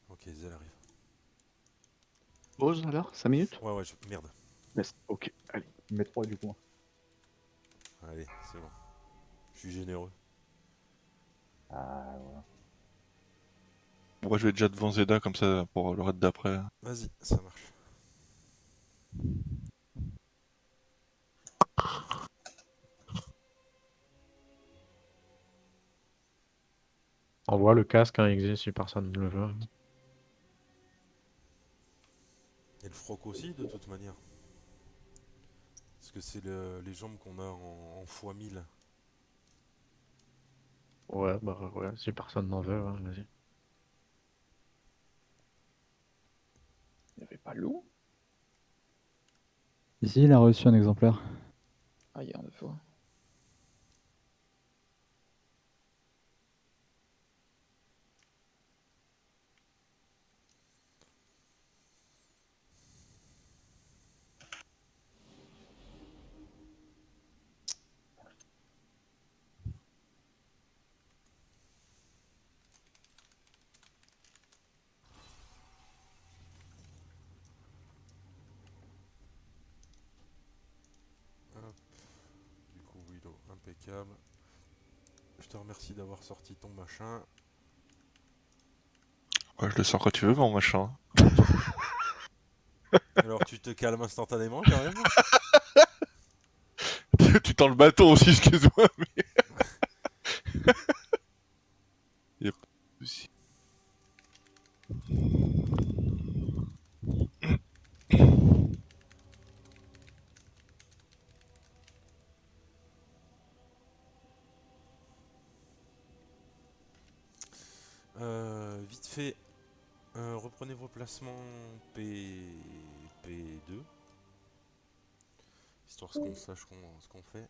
Ok, Zell arrive. Pause alors 5 minutes. Ouais, merde. Yes. Ok, allez. Mais 3 du coup. Allez, c'est bon. Je suis généreux. Ah, voilà. Moi, je vais déjà devant Zeda comme ça pour le raid d'après. Vas-y, ça marche. Envoie le casque, hein, il existe si personne ne le veut. Et le froc aussi, de toute manière. Parce que c'est les jambes qu'on a en x1000. Ouais, bah ouais, si personne n'en veut, hein, vas-y. Il n'y avait pas loup? Ici, il a reçu un exemplaire. Ah, il y a un de fois. Hop. Du coup, Willow, impeccable. Je te remercie d'avoir sorti ton machin. Ouais, je le sors quand tu veux, mon machin. Alors tu te calmes instantanément quand même. Tu tends le bâton aussi, excuse-moi, mais. Y'a pas de soucis. Vite fait, reprenez vos placements P2. Histoire qu'on sache ce qu'on fait.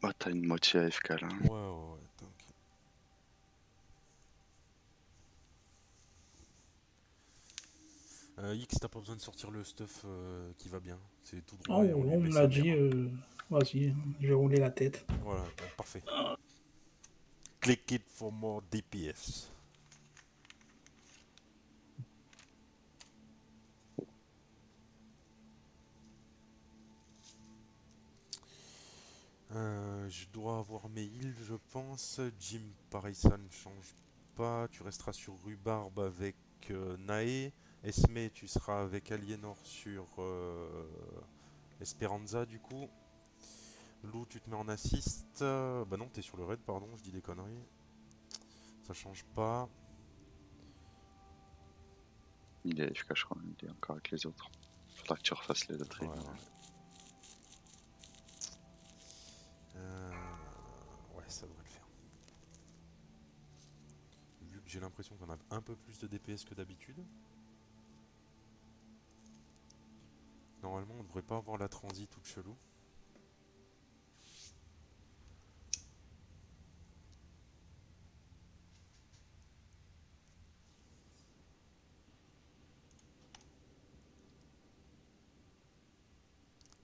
Oh, t'as une moitié AFK là. Ouais, t'inquiète. X, t'as pas besoin de sortir le stuff qui va bien. C'est tout droit Oh, et on lui on met me sa l'a mère. dit, vas-y, je vais rouler la tête. Voilà, parfait. Click it for more DPS. Je dois avoir mes heals, je pense. Jim, pareil, ça ne change pas. Tu resteras sur Rhubarbe avec Nae. Esme, tu seras avec Aliénor sur Esperanza, du coup. Lou, tu te mets en assist. Bah non, t'es sur le raid, pardon, je dis des conneries. Ça change pas. Il est AFK, je crois, il est encore avec les autres. Faudra que tu refasses les autres. Ouais, heals. ouais, ça devrait le faire. Vu que j'ai l'impression qu'on a un peu plus de DPS que d'habitude. Normalement, on devrait pas avoir la transi toute chelou.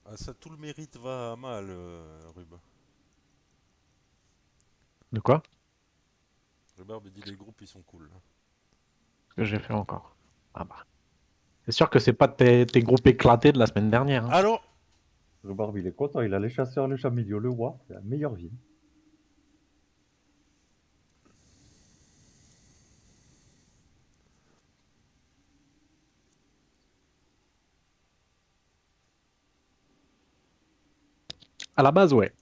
Ah, ça, tout le mérite va mal, Rub. De quoi? Rhubarb dit les groupes ils sont cool. Là. Ce que j'ai fait encore. Ah bah. C'est sûr que c'est pas tes groupes éclatés de la semaine dernière. Hein. Allô? Rhubarb, il est content, il a les chasseurs, le chat milieu, le roi, c'est la meilleure vie. À la base, ouais.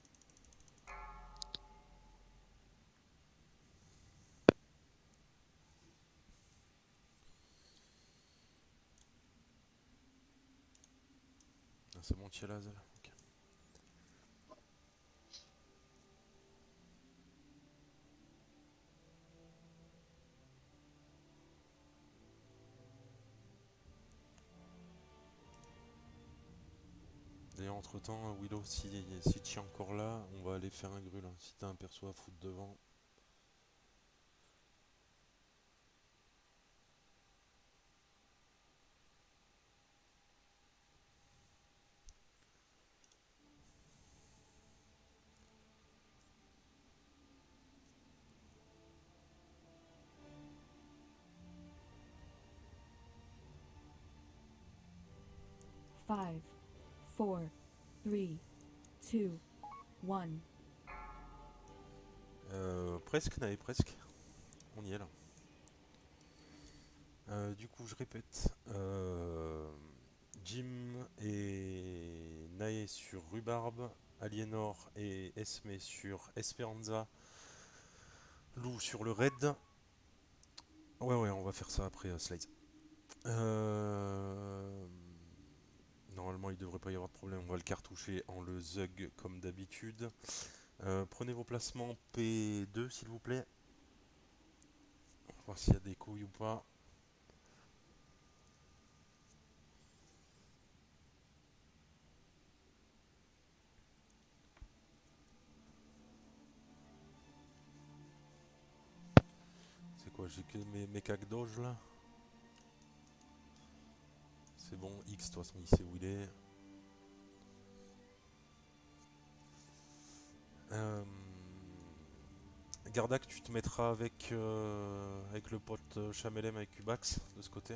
Ah, c'est bon, Tchelaz là. Ok. D'ailleurs, entre temps, Willow, si tu es encore là, on va aller faire un grul. Hein. Si t'as un perso à foutre devant. Five, four, three, two, one. Presque, Nae, presque. On y est là. Du coup, je répète. Jim et Nae sur Rhubarb, Aliénor et Esme sur Esperanza, Lou sur le Raid. Ouais, on va faire ça après Slides. Normalement, il devrait pas y avoir de problème. On va le cartoucher en le Zug comme d'habitude. Prenez vos placements P2 s'il vous plaît. On va voir s'il y a des couilles ou pas. C'est quoi, j'ai que mes cacs doge là. C'est bon, X de toute façon il sait où il est. Gardak, tu te mettras avec le pote Chamelem avec Ubax de ce côté.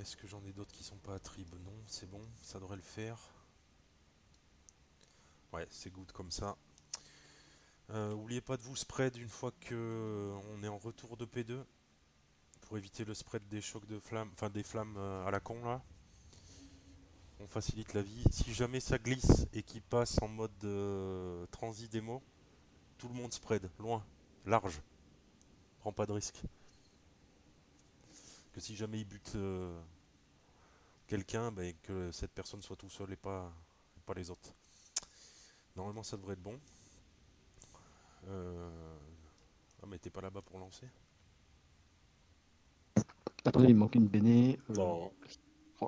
Est-ce que j'en ai d'autres qui sont pas à trib? Non, c'est bon, ça devrait le faire. Ouais, c'est good comme ça. Oubliez pas de vous spread une fois que on est en retour de P2 pour éviter le spread des chocs de flammes, enfin des flammes à la con là. On facilite la vie. Si jamais ça glisse et qu'il passe en mode transi démo, tout le monde spread, loin, large. Prends pas de risque. Que si jamais il bute quelqu'un, bah, et que cette personne soit tout seul et pas les autres. Normalement ça devrait être bon. Ah mais t'es pas là-bas pour lancer? Attendez, il me manque une béné. Non. Ah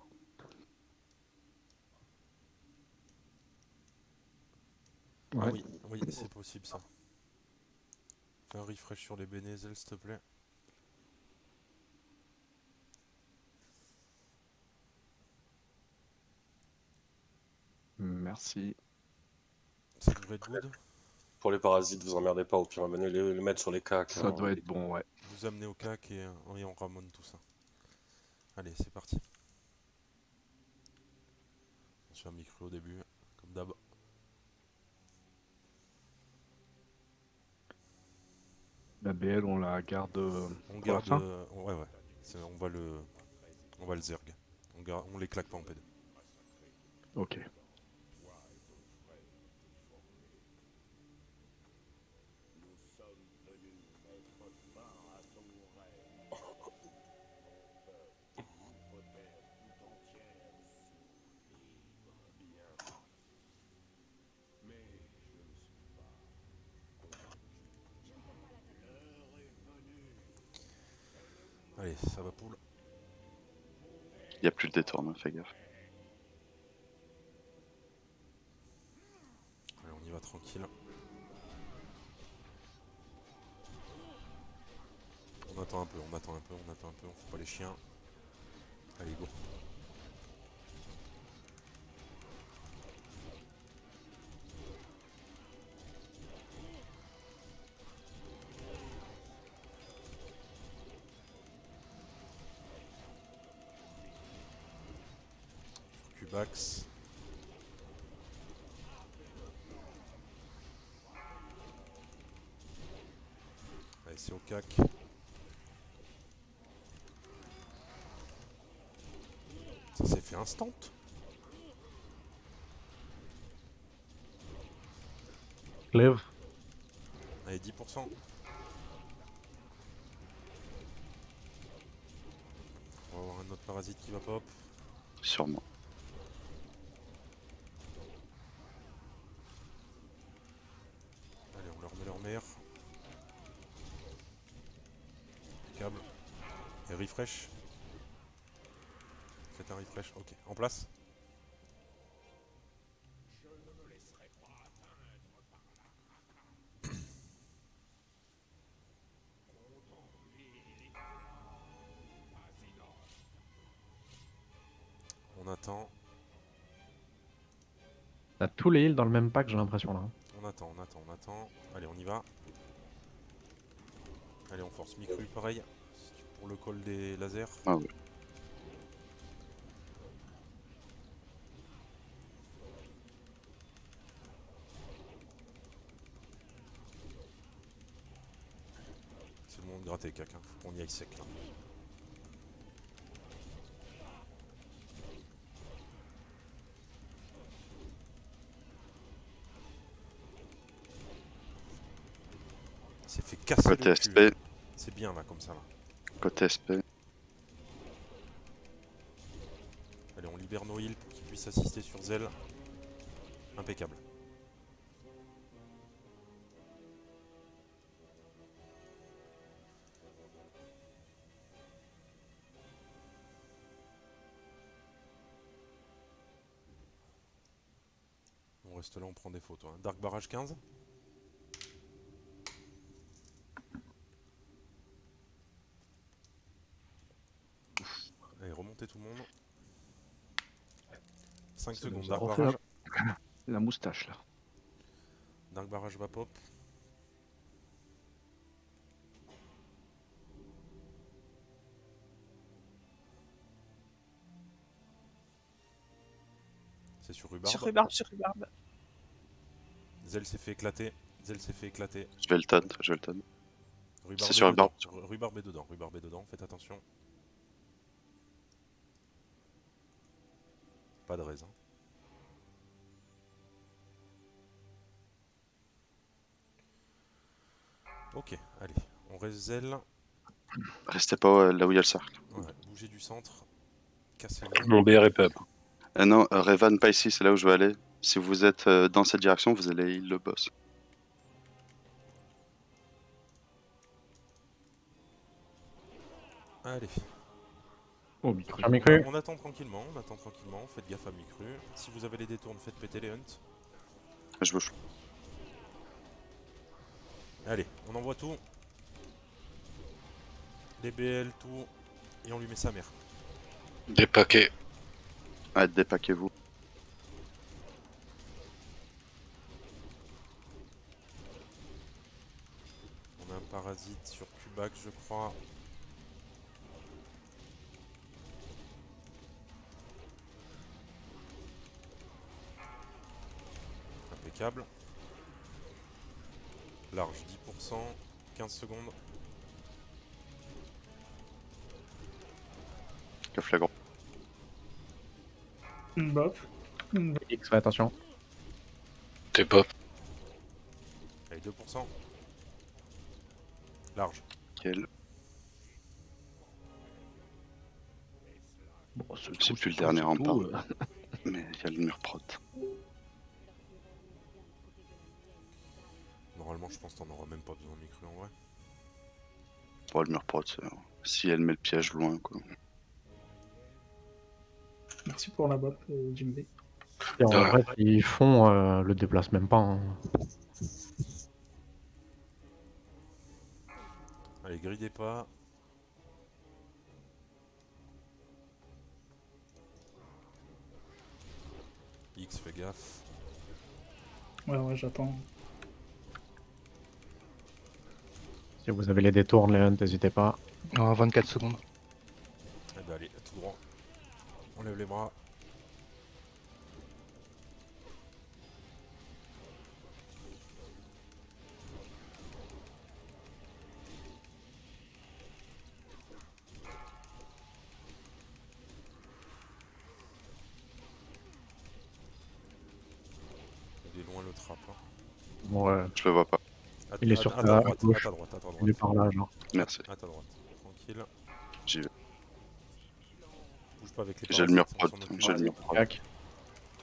Ouais. oui, c'est possible ça. Fais un refresh sur les Bénézels s'il te plaît. Merci. Ça devrait être good. Pour les parasites, vous emmerdez pas, au pire, venez les mettre sur les cacs. Ça doit être bon, ouais. Vous amenez au cac et on ramone tout ça. Allez, c'est parti. Attention à micro au début, comme d'hab. La BL, on la garde On pour garde. la fin. Ouais. On va le zerg. On les claque pas en PD. Ok. Allez, ça va poule. Il n'y a plus de détournement, fais gaffe. Allez, on y va tranquille. On attend un peu, on fait pas les chiens. Allez, go. Q-Bax. Allez, c'est au cac. Ça s'est fait instant. Lève. Allez, 10%. On va avoir un autre parasite qui va pop. Sûrement. Allez, on leur met leur mère. Câble. Et refresh. Faites un refresh. Ok, en place. On attend. T'as tous les heals dans le même pack, j'ai l'impression là. On attend, on attend, on attend. Allez, on y va. Allez, on force Micru, pareil. Pour le call des lasers. Ah ouais. C'est le moment de gratter, cac. Hein. Faut qu'on y aille sec là. Il s'est fait casser Côté le SP. cul. C'est bien là, comme ça là. Côté SP. Allez, on libère nos heals pour qu'ils puissent assister sur Zell. Impeccable. On reste là, on prend des photos. Hein. Dark Barrage 15. Allez, remontez tout le monde. 5 Ça secondes, nous a Dark refait Barrage. la moustache là. Dark Barrage va pop. C'est sur Rhubarb. Sur Rhubarb, sur Rhubarb. Zell s'est fait éclater. Zell s'est fait éclater. Je vais le ton, je vais le ton. Rhubarb C'est est sur dedans. Rhubarb. Rhubarb est dedans. Rhubarb est dedans. Faites attention. Pas de raison. Ok, allez. On reste Zell. Restez pas là où il y a le cercle. Ouais, bougez du centre. Cassez-vous. Mon BR est pas. Non, Revan, pas ici, c'est là où je veux aller. Si vous êtes dans cette direction, vous allez heal le boss. Allez. Oh, Micru. Un Micru. On attend tranquillement, on attend tranquillement. Faites gaffe à Micru. Si vous avez les détournes, faites péter les hunts. Je bouge. Allez, on envoie tout. Les BL, tout. Et on lui met sa mère. Des paquets. Ah, dépaquez-vous. On a un parasite sur Q-Bax, je crois. Impeccable. Large 10%, 15 secondes. Le flagrant. Bop. X, fais attention. T'es pop. Allez, 2%. Large. Quel. Bon, ce C'est coup, plus le surtout, dernier rempart. surtout, Mais il y a le mur prot. Normalement, je pense que t'en auras même pas besoin de Micru en vrai. Pour le mur prot, si elle met le piège loin, quoi. Merci pour la bop, Jimbe. Et en vrai, ils font le déplace même pas. Hein. Allez, gridez pas. X, fais gaffe. Ouais, j'attends. Si vous avez les détournes, les hunts, n'hésitez pas. Oh, 24 secondes. Eh ben allez, tout droit. On lève les bras. trappe. Hein. Ouais. Je le vois pas. Il est sur à ta ta droite, gauche. à ta droite, à ta droite. Il est par là, genre. Merci. À ta droite, tranquille. J'y vais. Bouge pas avec les J'ai le mur parasites, on prod. s'en occupe. J'ai le mur prod. Tac.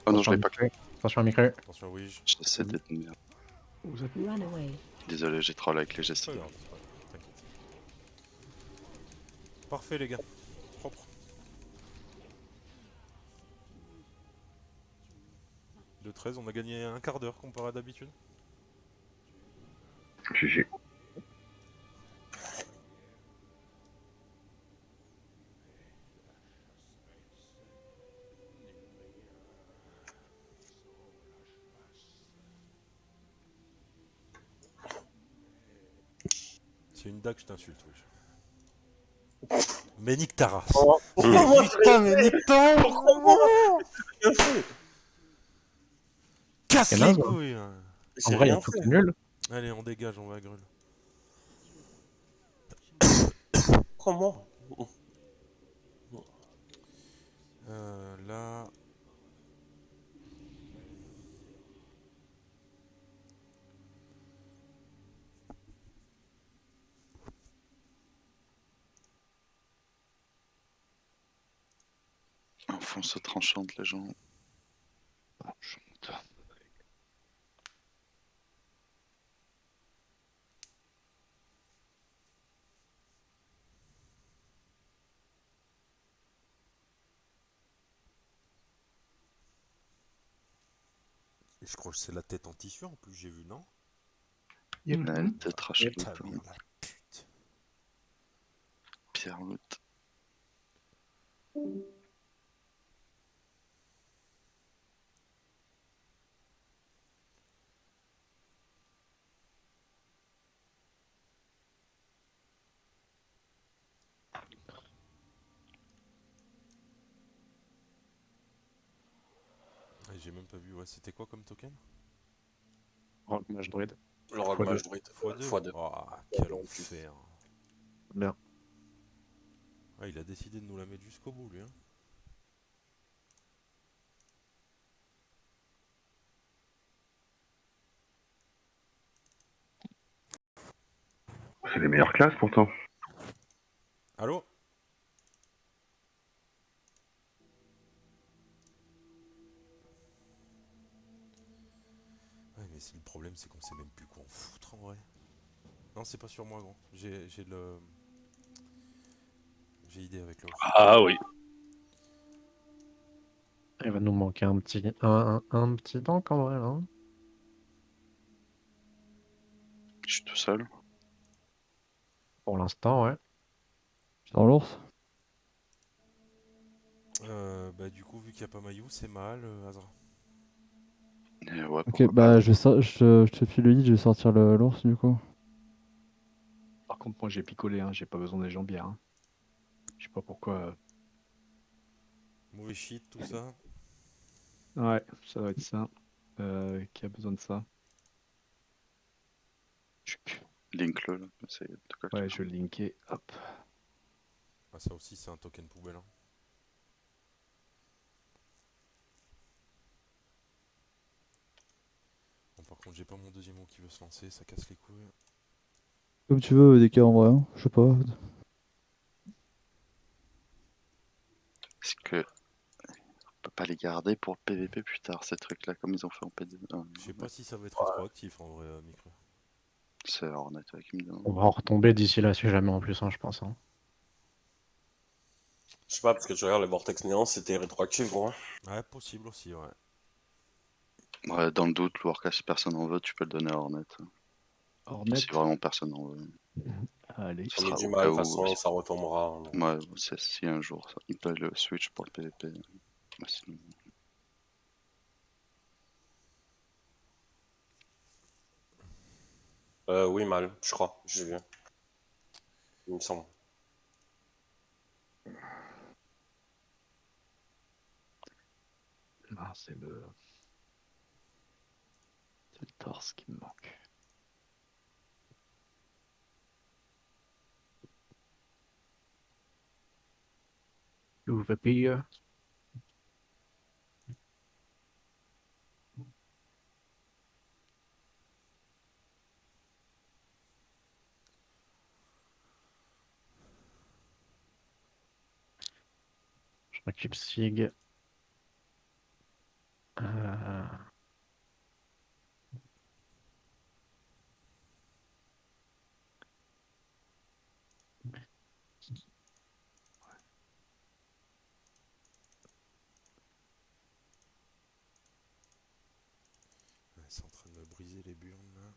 Ah non, je Attention à l'ai pas. Micré. Attention à Micré. Attention, oui. J'essaie d'être bien. Vous êtes... Runaway. Désolé, j'ai troll avec les C'est gestes. pas grave, c'est pas grave, t'inquiète. Parfait, les gars. Propre. De 13, on a gagné un quart d'heure comparé à d'habitude. GG. C'est une dague, je t'insulte, oui. Mais nique ta race. Oh, Putain, mais nique ta Bien fait. Casse C'est les naze, hein. couilles. En vrai, il y a tout qui est nul. Allez, on dégage, on va à Grul. Comment? Là... Enfonce tranchante, les gens. Et je crois que c'est la tête en tissu en plus, j'ai vu, non? Il a une tête rachetée. Putain, mais la pute. Pierre Loot. J'ai même pas vu, ouais, c'était quoi comme token? Rogue Mage Druid. Le Rogue Mage Druid. x2. Oh, quel enfer. Bien. Ah, il a décidé de nous la mettre jusqu'au bout, lui. Hein. C'est les meilleures classes pourtant. Allô? Ouais, mais le problème, c'est qu'on sait même plus quoi en foutre en vrai. Non, c'est pas sur moi, gros. J'ai le. J'ai idée avec l'autre. Ah oui. Il va nous manquer un petit tank en vrai là. Je suis tout seul. Pour l'instant, ouais. Sur l'ours. Bah, du coup, vu qu'il n'y a pas Maillot, c'est mal, Azra. Et ouais, Ok, bah je te file le lead, je vais sortir l'ours du coup. Par contre, moi j'ai picolé, hein, j'ai pas besoin des jambières. Hein. Je sais pas pourquoi. Mauvais shit, tout ça. Ouais, ça doit être ça. Qui a besoin de ça? Link-le, là. C'est de quoi Ouais, je vais le linker. Hop. Ah, ça aussi, c'est un token poubelle. Hein. Bon, par contre, j'ai pas mon deuxième mot qui veut se lancer, ça casse les couilles. Comme tu veux, des cas en vrai, hein, je sais pas. Est-ce que on peut pas les garder pour le PVP plus tard, ces trucs-là, comme ils ont fait en PD? Je sais pas si ça va être rétroactif en vrai, Micro. C'est Hornet avec une On va en retomber d'ici là si jamais en plus, hein, je pense. Hein. Je sais pas, parce que tu regardes, le Vortex Néant, c'était rétroactif, gros. Ouais, possible aussi, ouais. Ouais, dans le doute, le Warcraft, si personne en veut, tu peux le donner à Hornet. Hornet. Si vraiment personne en veut. Allez. Ça met du mal, de toute façon, ça retombera. Donc. Ouais, c'est si un jour, ça. Il peut le switch pour le PVP. Ouais, sinon... Oui, mal, je crois, j'ai vu. Il me semble. Ah, c'est le torse qui me manque. UVP. Équipe SIG. Ouais, c'est en train de me briser les burnes là.